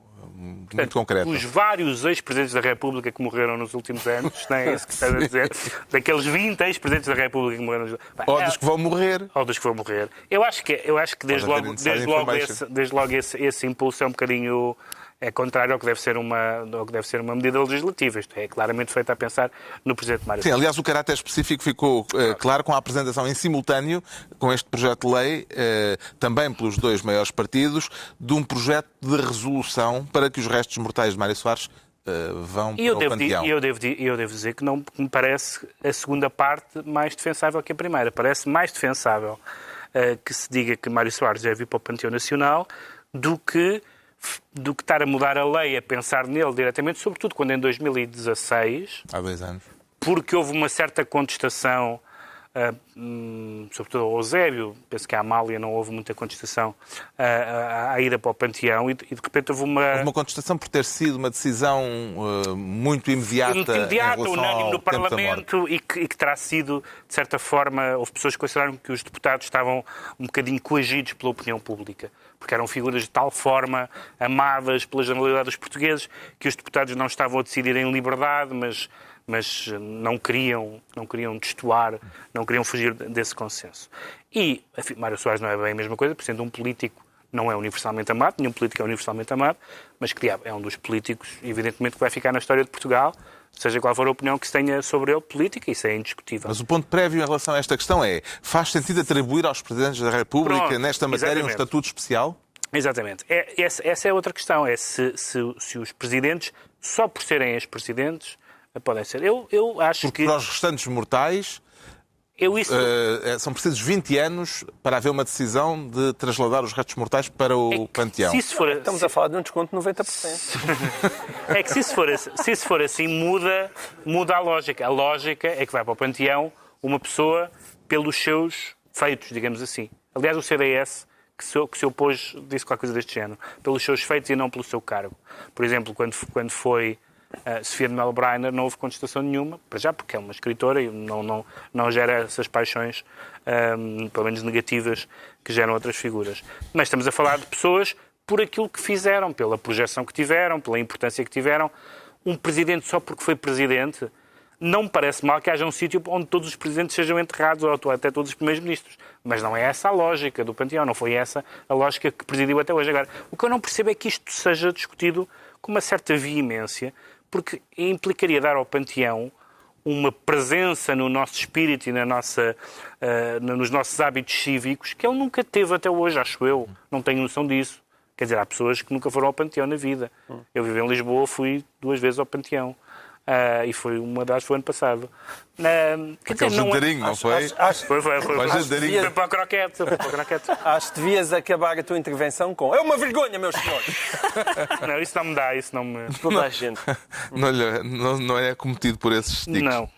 muito concreto? Os vários ex-presidentes da República que morreram nos últimos anos, não é isso que estás a dizer? Daqueles 20 ex-presidentes da República que morreram nos últimos anos. Ou dos que vão morrer. Ou dos que vão morrer. Eu acho que desde logo esse impulso é um bocadinho contrário ao que deve ser uma medida legislativa. Isto é claramente feito a pensar no Presidente Mário Soares. Sim, aliás, o caráter específico ficou claro com a apresentação em simultâneo, com este projeto de lei, também pelos dois maiores partidos, de um projeto de resolução para que os restos mortais de Mário Soares vão para o panteão. E eu devo dizer que não me parece a segunda parte mais defensável que a primeira. Parece mais defensável que se diga que Mário Soares deve ir para o Panteão Nacional do que estar a mudar a lei, a pensar nele diretamente, sobretudo quando em 2016... Há 2 anos. Porque houve uma certa contestação, sobretudo ao Eusébio, penso que à Amália não houve muita contestação à ida para o Panteão, e de repente houve uma contestação por ter sido uma decisão muito imediata unânime no Parlamento e que terá sido, de certa forma, houve pessoas que consideraram que os deputados estavam um bocadinho coagidos pela opinião pública, porque eram figuras de tal forma amadas pela generalidade dos portugueses que os deputados não estavam a decidir em liberdade, mas não queriam destoar, não queriam fugir desse consenso. E Mário Soares não é bem a mesma coisa, por sendo um político não é universalmente amado, nenhum político é universalmente amado, mas que é um dos políticos, evidentemente, que vai ficar na história de Portugal, seja qual for a opinião que se tenha sobre ele política, isso é indiscutível. Mas o ponto prévio em relação a esta questão é: faz sentido atribuir aos Presidentes da República, nesta matéria, um estatuto especial? Exatamente. Essa é outra questão, é se os Presidentes, só por serem ex-presidentes, podem ser. Eu acho Porque para os restantes mortais são precisos 20 anos para haver uma decisão de trasladar os restos mortais para o panteão. Estamos a falar de um desconto de 90%. É que se isso for assim, muda a lógica. A lógica é que vai para o panteão uma pessoa pelos seus feitos, digamos assim. Aliás, o CDS, que se opôs, disse qualquer coisa deste género, pelos seus feitos e não pelo seu cargo. Por exemplo, quando foi Sofia de Mello Brainer, não houve contestação nenhuma, para já porque é uma escritora e não gera essas paixões, pelo menos negativas, que geram outras figuras. Mas estamos a falar de pessoas por aquilo que fizeram, pela projeção que tiveram, pela importância que tiveram. Um presidente só porque foi presidente, não me parece mal que haja um sítio onde todos os presidentes sejam enterrados, ou até todos os primeiros-ministros. Mas não é essa a lógica do panteão, não foi essa a lógica que presidiu até hoje. Agora, o que eu não percebo é que isto seja discutido com uma certa veemência, porque implicaria dar ao panteão uma presença no nosso espírito e nos nossos hábitos cívicos que ele nunca teve até hoje, acho eu. Não tenho noção disso. Quer dizer, há pessoas que nunca foram ao panteão na vida. Eu vivi em Lisboa, fui 2 vezes ao panteão. E foi uma das foi ano passado. Aquele jantarinho, não foi? Foi jantarinho. Para o croquete. Acho que devias acabar a tua intervenção com: é uma vergonha, meus senhores! Não, isso não me dá, isso não me... Toda a gente. Não é cometido por esses tiques. Não.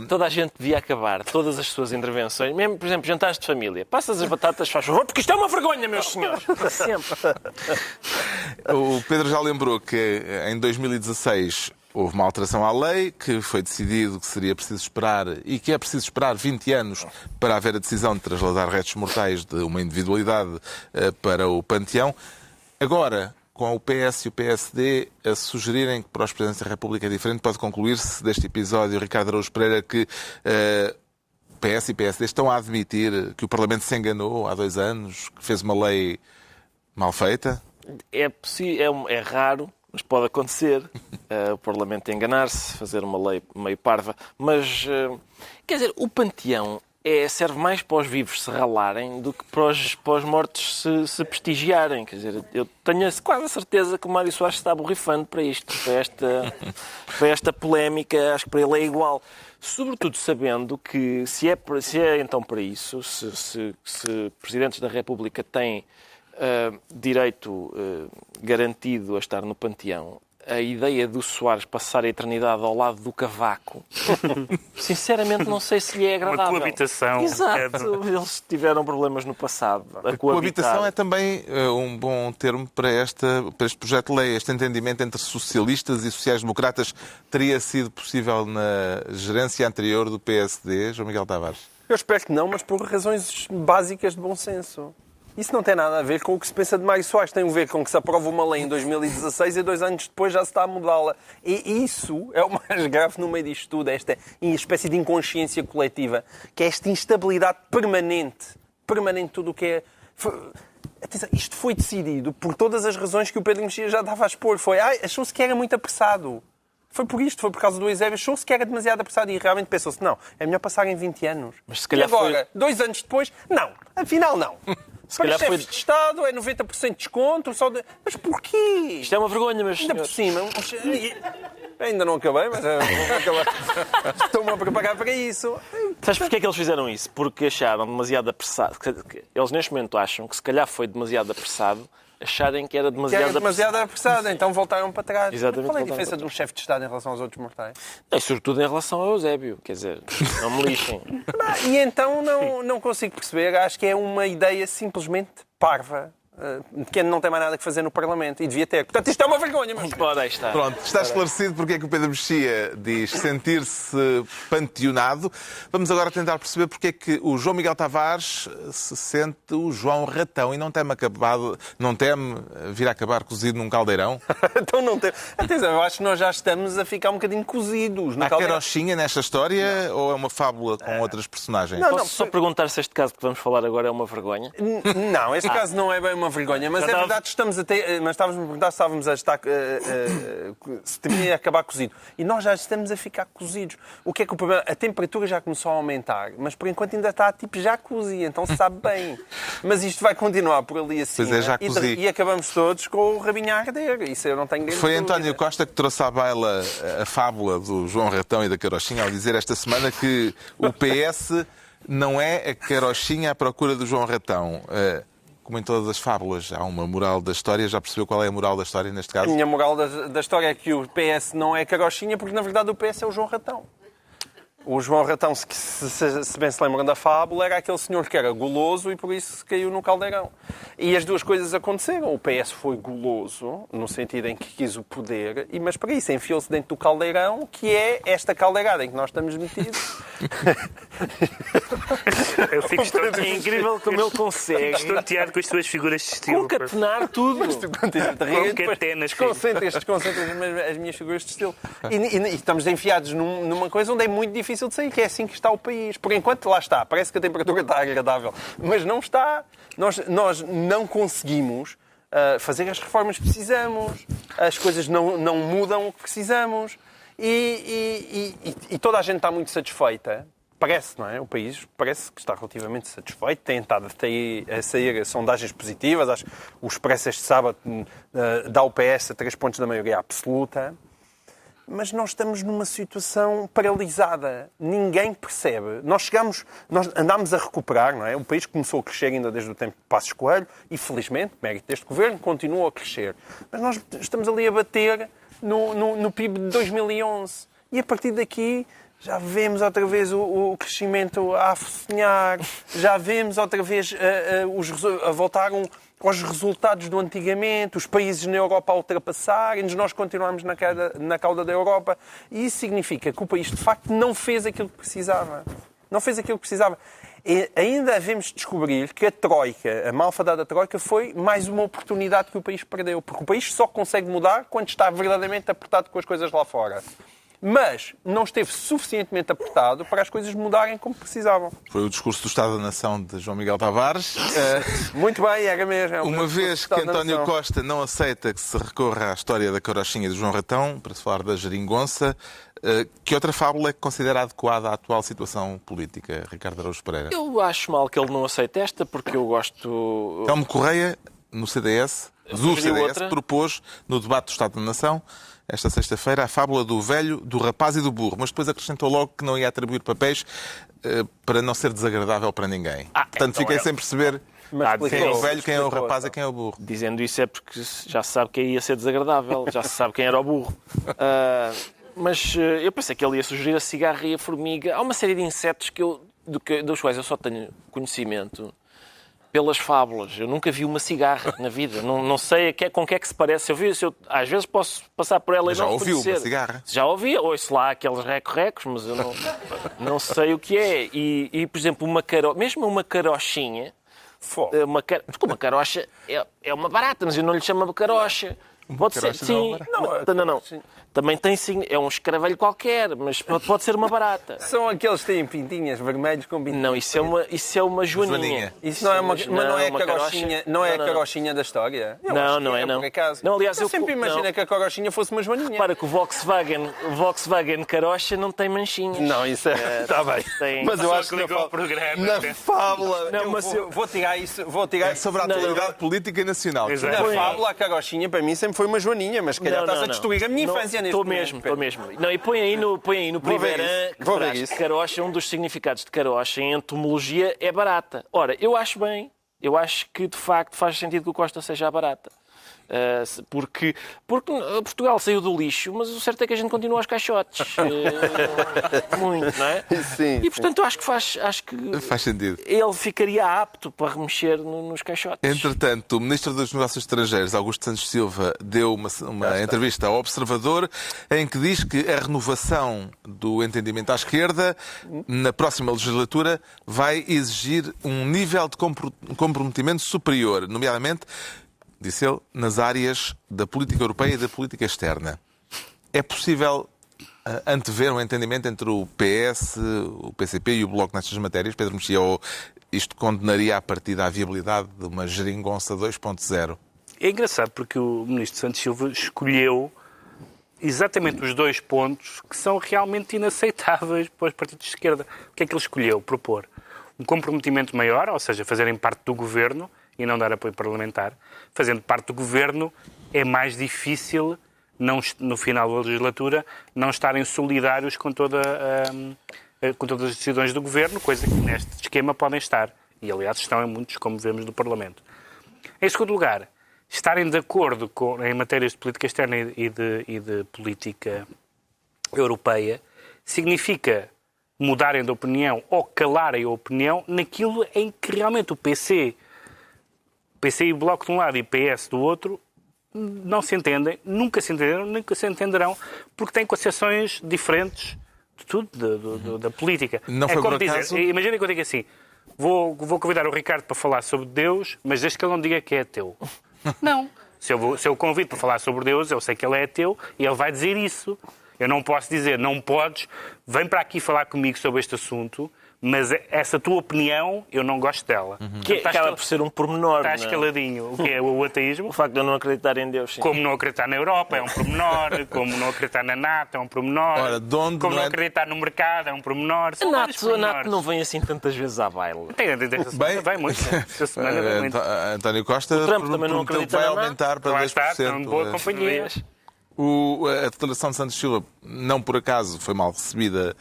Toda a gente devia acabar todas as suas intervenções, mesmo, por exemplo, jantares de família. Passas as batatas, faz favor, porque isto é uma vergonha, meus senhores. Sempre. O Pedro já lembrou que em 2016 houve uma alteração à lei, que foi decidido que seria preciso esperar, e que é preciso esperar 20 anos para haver a decisão de trasladar restos mortais de uma individualidade para o panteão. Agora, com o PS e o PSD a sugerirem que para os Presidentes da República é diferente, pode concluir-se deste episódio, Ricardo Araújo Pereira, que PS e PSD estão a admitir que o Parlamento se enganou há 2 anos, que fez uma lei mal feita? É raro, mas pode acontecer o Parlamento enganar-se, fazer uma lei meio parva. Mas, quer dizer, o panteão serve mais para os vivos se ralarem do que para os mortos se prestigiarem. Quer dizer, eu tenho quase a certeza que o Mário Soares está borrifando para isto, para esta polémica. Acho que para ele é igual. Sobretudo sabendo que, se é então para isso, se Presidentes da República têm direito garantido a estar no panteão, a ideia do Soares passar a eternidade ao lado do Cavaco, sinceramente não sei se lhe é agradável. Uma coabitação. Exato. Eles tiveram problemas no passado. A coabitação é também um bom termo para este projeto de lei. Este entendimento entre socialistas e sociais-democratas teria sido possível na gerência anterior do PSD, João Miguel Tavares? Eu espero que não, mas por razões básicas de bom senso. Isso não tem nada a ver com o que se pensa de Mário Soares. Tem a ver com que se aprova uma lei em 2016 e 2 anos depois já se está a mudá-la. E isso é o mais grave no meio disto tudo, esta espécie de inconsciência coletiva, que é esta instabilidade permanente de tudo o que é... Atenção, isto foi decidido por todas as razões que o Pedro Mexia já dava a expor. Achou-se que era muito apressado. Foi por isto, foi por causa do Eusébio. Achou-se que era demasiado apressado e realmente pensou-se, não, é melhor passar em 20 anos. Mas se calhar e agora, 2 anos depois, não, afinal não. Se Para calhar chefes de Estado é 90% de desconto. Mas porquê? Isto é uma vergonha, mas... Ainda por cima. Ainda não acabei, mas estou-me a preparar para isso. Sabes porquê é que eles fizeram isso? Porque acharam demasiado apressado. Eles neste momento acham que se calhar foi demasiado apressado acharem que era demasiado apressado, então voltaram para trás. Exatamente, Qual é a diferença de um chefe de Estado em relação aos outros mortais? E sobretudo em relação ao Eusébio. Quer dizer, não me lixem. E então não consigo perceber. Acho que é uma ideia simplesmente parva. Que não tem mais nada que fazer no Parlamento. E devia ter. Portanto, isto é uma vergonha. Mas... Pode, aí está. Pronto, está esclarecido porque é que o Pedro Mexia diz sentir-se panteonado. Vamos agora tentar perceber porque é que o João Miguel Tavares se sente o João Ratão e não teme vir a acabar cozido num caldeirão. Então não tem. Atenção, eu acho que nós já estamos a ficar um bocadinho cozidos no Há caldeirão. carochinha nesta história ou é uma fábula com outras personagens? Posso só perguntar se este caso que vamos falar agora é uma vergonha? Não, este caso não é bem uma vergonha, mas é verdade que estamos mas estávamos a perguntar se estávamos a estar se teria a acabar cozido. E nós já estamos a ficar cozidos. O que é que o problema? A temperatura já começou a aumentar, mas por enquanto ainda está tipo jacuzzi, então se sabe bem. Mas isto vai continuar por ali assim. Pois é, jacuzzi. E acabamos todos com o rabinho a arder. Isso eu não tenho grande Foi dúvida. António Costa que trouxe à baila a fábula do João Ratão e da carochinha ao dizer esta semana que o PS não é a carochinha à procura do João Ratão. Como em todas as fábulas, há uma moral da história. Já percebeu qual é a moral da história neste caso? A minha moral da história é que o PS não é carochinha, porque na verdade o PS é o João Ratão. O João Ratão, se bem se lembram da fábula, era aquele senhor que era goloso e por isso caiu no caldeirão. E as duas coisas aconteceram. O PS foi goloso, no sentido em que quis o poder, mas para isso enfiou-se dentro do caldeirão, que é esta caldeirada em que nós estamos metidos. Eu fico É incrível como ele consegue estonteado com as suas figuras de estilo. concatenar tudo. Concatenas. Desconcentras as minhas figuras de estilo. E estamos enfiados numa coisa onde é muito difícil de sair, que é assim que está o país. Por enquanto, lá está. Parece que a temperatura está agradável. Mas não está. Nós não conseguimos fazer as reformas que precisamos. As coisas não mudam o que precisamos. E toda a gente está muito satisfeita. Parece, não é? O país parece que está relativamente satisfeito. Tem estado a sair sondagens positivas. O Expresso este sábado dá o PS a 3 pontos da maioria absoluta. Mas nós estamos numa situação paralisada. Ninguém percebe. Nós andámos a recuperar, não é? O país começou a crescer ainda desde o tempo de Passos Coelho e, felizmente, mérito deste governo, continua a crescer. Mas nós estamos ali a bater no PIB de 2011. E, a partir daqui, já vemos outra vez o crescimento a afocinhar, já vemos outra vez a voltar aos resultados do antigamente, os países na Europa a ultrapassarem-nos, nós continuamos na cauda da Europa. E isso significa que o país, de facto, não fez aquilo que precisava. Não fez aquilo que precisava. E ainda devemos descobrir que a Troika, a malfadada Troika, foi mais uma oportunidade que o país perdeu. Porque o país só consegue mudar quando está verdadeiramente apertado com as coisas lá fora. Mas não esteve suficientemente apertado para as coisas mudarem como precisavam. Foi o discurso do Estado da Nação de João Miguel Tavares. Muito bem, era mesmo. Uma vez que António Costa não aceita que se recorra à história da carochinha de João Ratão, para se falar da geringonça, que outra fábula é que considera adequada à atual situação política, Ricardo Araújo Pereira? Eu acho mal que ele não aceite esta, porque eu gosto... Telmo Correia, do CDS, propôs no debate do Estado da Nação, esta sexta-feira, a fábula do velho, do rapaz e do burro, mas depois acrescentou logo que não ia atribuir papéis para não ser desagradável para ninguém. Portanto, então fiquei sem perceber quem é o velho, quem é o rapaz e quem é o burro. Dizendo isso é porque já se sabe quem ia ser desagradável, já se sabe quem era o burro. Mas eu pensei que ele ia sugerir a cigarra e a formiga. Há uma série de insetos dos quais eu só tenho conhecimento. pelas fábulas. Eu nunca vi uma cigarra na vida. Não sei com que é que se parece. Às vezes posso passar por ela e não reconhecer. Já ouviu uma cigarra? Já ouvi. Ouço lá aqueles reco-recos, mas eu não sei o que é. E por exemplo, mesmo uma carochinha... Porque uma carocha é uma barata, mas eu não lhe chamo carocha. Pode ser, sim. Não. Também tem sim, é um escaravelho qualquer, mas pode ser uma barata. São aqueles que têm pintinhas vermelhos com pintinhas. Não, isso é uma joaninha. Isso não é uma, mas não é a carochinha, não é a carochinha da história? Não é. Por acaso. Não, aliás, eu sempre imaginei que a carochinha fosse uma joaninha. Para que o Volkswagen carocha não tem manchinhas. Não, isso é... Está bem. Mas eu acho que na fábula... Não, mas eu vou tirar isso... É sobre a atualidade política e nacional. Na fábula, a carochinha para mim sempre foi uma joaninha, mas se calhar estás a destruir a minha infância neste momento. Estou mesmo. Não, e põe aí no primeiro que carocha, um dos significados de carocha em entomologia é barata. Ora, eu acho bem. Eu acho que, de facto, faz sentido que o Costa seja a barata. Porque Portugal saiu do lixo, mas o certo é que a gente continua aos caixotes. Muito, não é? Sim. E, portanto, eu acho que faz sentido. Ele ficaria apto para remexer nos caixotes. Entretanto, o Ministro dos Negócios Estrangeiros, Augusto Santos Silva, deu uma entrevista ao Observador em que diz que a renovação do entendimento à esquerda na próxima legislatura vai exigir um nível de comprometimento superior, nomeadamente, disse ele, nas áreas da política europeia e da política externa. É possível antever um entendimento entre o PS, o PCP e o Bloco nestas matérias? Pedro Mexia, ou isto condenaria a partida a viabilidade de uma geringonça 2.0? É engraçado porque o Ministro Santos Silva escolheu exatamente os dois pontos que são realmente inaceitáveis para os partidos de esquerda. O que é que ele escolheu propor? Um comprometimento maior, ou seja, fazerem parte do governo e não dar apoio parlamentar. Fazendo parte do governo, é mais difícil, no final da legislatura, não estarem solidários com todas as decisões do governo, coisa que neste esquema podem estar. E, aliás, estão em muitos, como vemos, do Parlamento. Em segundo lugar, estarem de acordo em matérias de política externa e de política europeia significa mudarem de opinião ou calarem a opinião naquilo em que realmente o PC e o Bloco de um lado e PS do outro não se entendem, nunca se entenderam, nunca se entenderão, porque têm concepções diferentes de tudo, da política. Não foi por acaso? Imagina que eu digo assim, vou convidar o Ricardo para falar sobre Deus, mas desde que ele não diga que é ateu. Não. Se eu o convido para falar sobre Deus, eu sei que ele é ateu e ele vai dizer isso. Eu não posso dizer, não podes, vem para aqui falar comigo sobre este assunto, mas essa tua opinião, eu não gosto dela. Que acaba por ser um pormenor. Está escaladinho. O que é o ateísmo? O facto de eu não acreditar em Deus, sim. Como não acreditar na Europa é um pormenor, como não acreditar na NATO é um pormenor, como não acreditar no mercado é um pormenor. A NATO não vem assim tantas vezes à baila. Vai muito. Esta semana vai muito. António Costa o Trump também não acredita vai aumentar para 10%. Estão boa companhia. A declaração de Santos Silva, não por acaso, foi mal recebida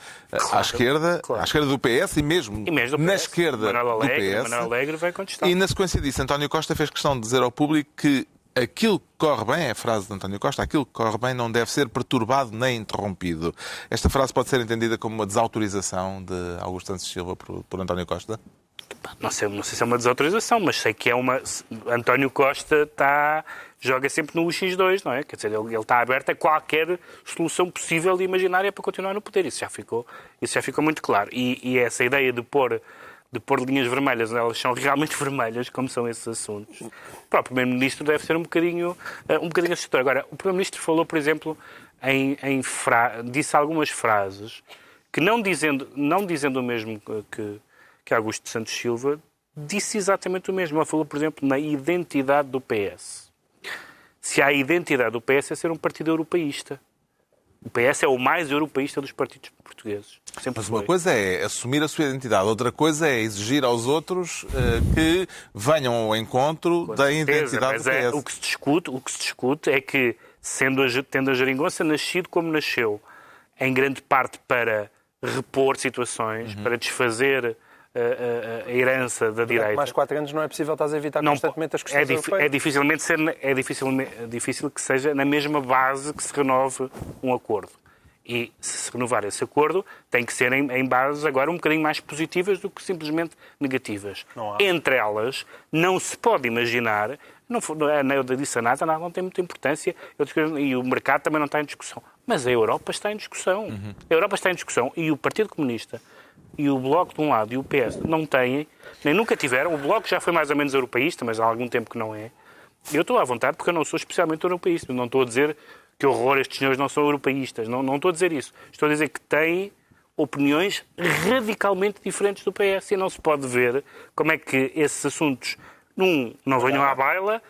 à esquerda, à esquerda do PS e mesmo na esquerda do PS. Manuel Alegre vai contestar. E na sequência disso, António Costa fez questão de dizer ao público que aquilo que corre bem, é a frase de António Costa, aquilo que corre bem não deve ser perturbado nem interrompido. Esta frase pode ser entendida como uma desautorização de Augusto Santos Silva por António Costa? Não sei se é uma desautorização, mas sei que é uma... António Costa joga sempre no X2, não é? Quer dizer, ele está aberto a qualquer solução possível e imaginária para continuar no poder. Isso já ficou muito claro. E essa ideia de pôr linhas vermelhas, elas são realmente vermelhas, como são esses assuntos. O próprio Primeiro-Ministro deve ser um bocadinho assustador. Agora, o Primeiro-Ministro falou, por exemplo, disse algumas frases que, não dizendo o mesmo que Augusto Santos Silva, disse exatamente o mesmo. Ele falou, por exemplo, na identidade do PS. Se há a identidade do PS é ser um partido europeísta. O PS é o mais europeísta dos partidos portugueses. Mas uma coisa é assumir a sua identidade, outra coisa é exigir aos outros que venham ao encontro da identidade do PS. O que se discute é que, tendo a geringonça nascido como nasceu, em grande parte para repor situações, para desfazer a herança da direita. Mais 4 anos não é possível, estás a evitar constantemente as questões europeias. É difícil que seja na mesma base que se renove um acordo. E se renovar esse acordo, tem que ser em bases agora um bocadinho mais positivas do que simplesmente negativas. Entre elas, não se pode imaginar, eu disse a NASA não tem muita importância, e o mercado também não está em discussão. Mas a Europa está em discussão. A Europa está em discussão e o Partido Comunista e o Bloco de um lado e o PS não têm, nem nunca tiveram. O Bloco já foi mais ou menos europeísta, mas há algum tempo que não é. Eu estou à vontade porque eu não sou especialmente europeísta. Não estou a dizer que horror, estes senhores não são europeístas. Não estou a dizer isso. Estou a dizer que têm opiniões radicalmente diferentes do PS e não se pode ver como é que esses assuntos, não venham à baila,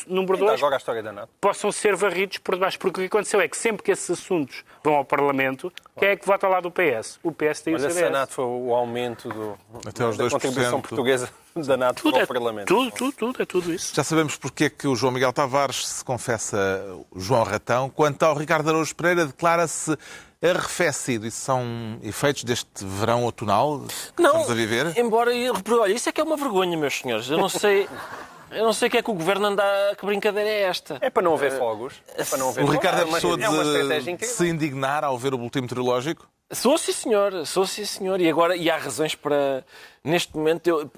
número 2, agora a história da NATO, possam ser varridos por debaixo. Porque o que aconteceu é que sempre que esses assuntos vão ao Parlamento, quem é que vota lá do PS? O PS tem o CDS. Mas a NATO foi o aumento até aos 2%. Da contribuição portuguesa da NATO para o Parlamento. É tudo isso. Já sabemos porque é que o João Miguel Tavares se confessa João Ratão. Quanto ao Ricardo Araújo Pereira, declara-se arrefecido. Isso são efeitos deste verão outonal que estamos a viver? Embora... Olha, isso é que é uma vergonha, meus senhores. Eu não sei o que é que o Governo anda... Que brincadeira é esta? É para não haver fogos. O Ricardo é a pessoa de se indignar ao ver o boletim meteorológico? Sou sim, senhor. E há razões para... Neste momento,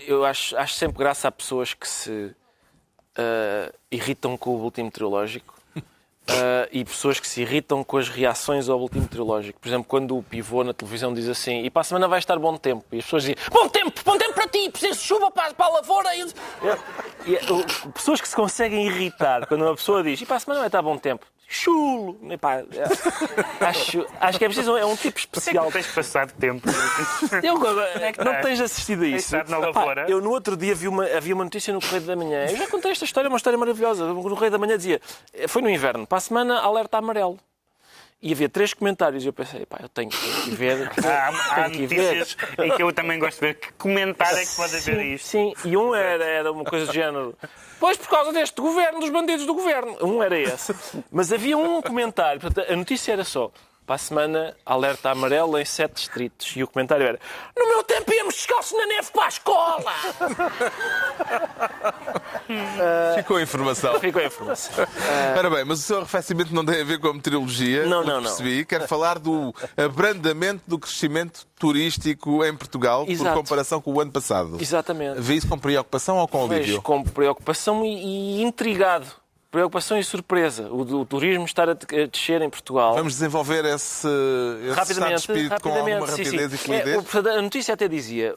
eu acho sempre graça a pessoas que se irritam com o boletim meteorológico. E pessoas que se irritam com as reações ao boletim meteorológico. Por exemplo, quando o pivô na televisão diz assim, e para a semana vai estar bom tempo. E as pessoas dizem, bom tempo para ti, preciso de chuva para a lavoura. Pessoas que se conseguem irritar quando uma pessoa diz, e para a semana vai estar bom tempo. Chulo! Epá, acho que é preciso, é um tipo especial. Tens passado tempo. Não tens assistido a isso? Eu no outro dia havia uma notícia no Correio da Manhã. Eu já contei esta história, uma história maravilhosa. No Correio da Manhã dizia, foi no inverno, para a semana alerta amarelo. E havia 3 comentários e eu pensei, eu tenho que ver. Há notícias em que eu também gosto de ver que comentário é que pode haver isto. Sim, e um era uma coisa do género. Pois por causa deste governo, dos bandidos do governo. Um era esse. Mas havia um comentário. Portanto, a notícia era só. Para a semana, alerta amarelo em 7 distritos. E o comentário era: no meu tempo íamos descalços na neve para a escola! Ficou a informação. Ora bem, mas o seu arrefecimento não tem a ver com a meteorologia. Não. Percebi. Quero falar do abrandamento do crescimento turístico em Portugal, por comparação com o ano passado. Exatamente. Vê isso com preocupação ou com alívio? Vejo com preocupação e intrigado. Preocupação e surpresa. O turismo estar a descer em Portugal. Vamos desenvolver esse estado de espírito com alguma rapidez e fluidez? A notícia até dizia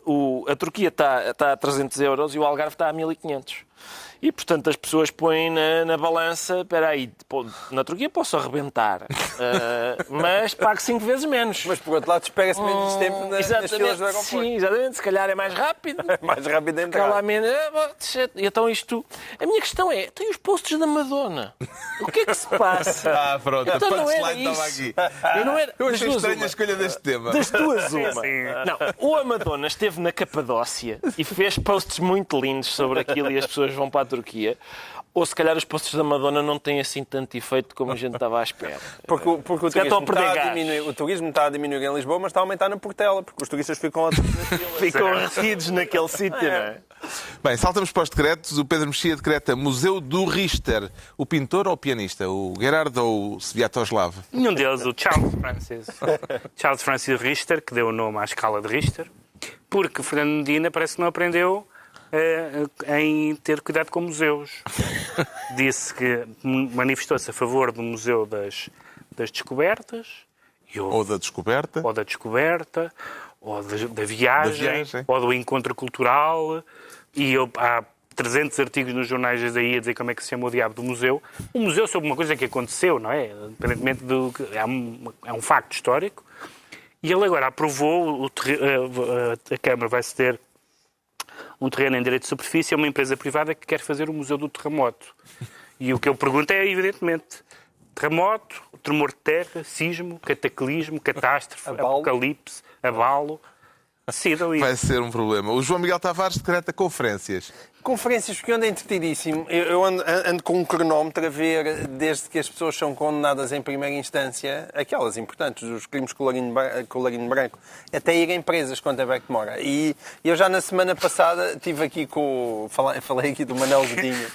a Turquia está a 300 euros e o Algarve está a 1.500. E, portanto, as pessoas põem na balança, espera aí, na Turquia posso arrebentar, mas pago 5 vezes menos. Mas, por outro lado, espera-se menos tempo nas filas do aeroporto. Sim, exatamente. Se calhar é mais rápido. Mais rápido a entrar. Então isto... A minha questão é, tem os posts da Madonna. O que é que se passa? Pronto. Então A não era punchline estava isso. aqui. Eu achei estranha a escolha deste tema. Das duas, uma. Não, ou a Madonna esteve na Capadócia e fez posts muito lindos sobre aquilo e as pessoas vão para a Turquia, ou se calhar os posts da Madonna não têm assim tanto efeito como a gente estava à espera. Porque o turismo está a diminuir em Lisboa, mas está a aumentar na Portela, porque os turistas ficam retidos naquele sítio, não é? Bem, saltamos para os decretos. O Pedro Mexia decreta Museu do Richter. O pintor ou o pianista? O Gerard ou o Sviatoslav? Nenhum deles, o Charles Francis Richter, que deu o nome à escala de Richter, porque Fernando Medina parece que não aprendeu em ter cuidado com museus. Disse que manifestou-se a favor do Museu das Descobertas. Ou da descoberta. Ou da viagem. Ou do encontro cultural. E há 300 artigos nos jornais daí a dizer como é que se chama o diabo do museu. O museu sobre uma coisa que aconteceu, não é? Independentemente do... É um facto histórico. E ele agora aprovou, a Câmara vai ceder um terreno em direito de superfície a uma empresa privada que quer fazer o Museu do Terremoto. E o que eu pergunto é, evidentemente, terremoto, tremor de terra, sismo, cataclismo, catástrofe, apocalipse, abalo. Decidam isso. Vai ser um problema. O João Miguel Tavares decreta conferências. Conferências, porque eu ando entretidíssimo. Eu ando com um cronómetro a ver, desde que as pessoas são condenadas em primeira instância, aquelas importantes, os crimes colarinho branco, até irem presas quanto é que demora. E eu já na semana passada estive aqui falei aqui do Manel Godinho.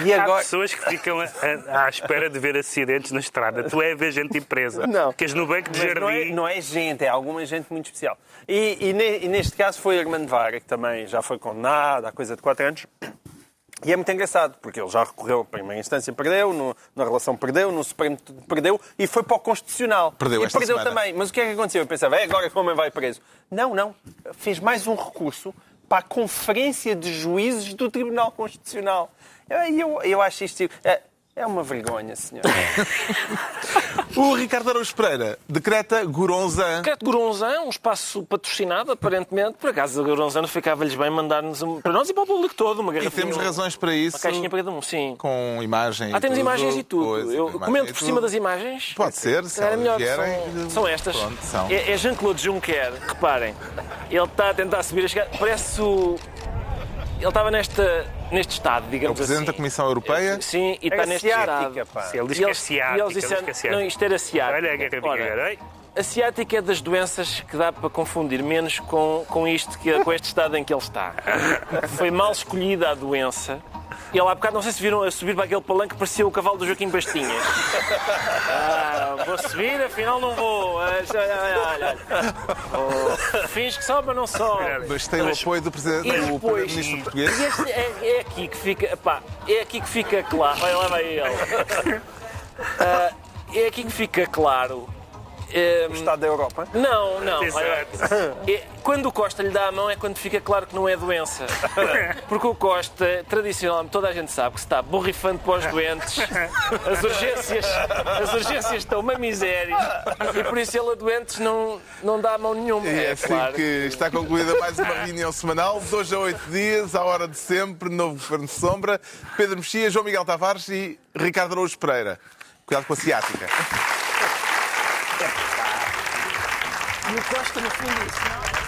E agora... Há pessoas que ficam à espera de ver acidentes na estrada. Tu é ver gente presa. Não. Ficas no banco de jardim. Não é gente, é alguma gente muito especial. E neste caso foi Armando Vara, que também já foi condenado há coisa de 4 anos. E é muito engraçado, porque ele já recorreu à primeira instância, perdeu, na relação perdeu, no Supremo perdeu e foi para o Constitucional. Perdeu e esta perdeu semana. também. Mas o que é que aconteceu? Eu pensava, agora que o homem vai preso. Não. Fez mais um recurso para a Conferência de Juízes do Tribunal Constitucional. Eu acho isto... É uma vergonha, senhor. O Ricardo Araújo Pereira decreta Goronzan. Decreto Goronzan, um espaço patrocinado, aparentemente. Por acaso, a Goronzan ficava-lhes bem mandar-nos, para nós e para o público todo, uma E garrafinha. temos razões para isso. Uma caixinha para cada um, sim. Com imagem e Temos tudo, imagens e tudo. coisa, Eu com imagem comento e por tudo. cima das imagens. Pode ser, se Era elas melhor. vierem. São estas. Pronto, são. É Jean-Claude Juncker, reparem. Ele está a tentar subir a escada. Parece o... Ele estava neste estado, digamos É o Presidente assim. da Comissão Europeia. Sim, e está neste asiática, estado. pá. Ele diz E que é eles ciática. disseram, não, isto era ciática. Olha a garrafinha. Ora, a ciática é das doenças que dá para confundir menos com este estado em que ele está. Foi mal escolhida a doença. E ele há bocado, não sei se viram, a subir para aquele palanque, parecia o cavalo do Joaquim Bastinhas. Vou subir, afinal não vou. Olha. Finge que sobe, mas não sobe. Mas tem o apoio do Presidente, E do depois, Primeiro-Ministro português. e este é aqui que fica, é aqui que fica claro. Olha, lá vai ele. É aqui que fica claro. O Estado da Europa. Não. Exato. Quando o Costa lhe dá a mão é quando fica claro que não é doença. Porque o Costa, tradicionalmente, toda a gente sabe que se está borrifando para os doentes. As urgências estão uma miséria. E por isso ele a doentes não dá a mão nenhuma. E é assim claro. que está concluída mais uma reunião semanal, de 2 a 8 dias, à hora de sempre, novo Governo de Sombra. Pedro Mexia, João Miguel Tavares e Ricardo Araújo Pereira. Cuidado com a ciática. E o Costa, no fundo,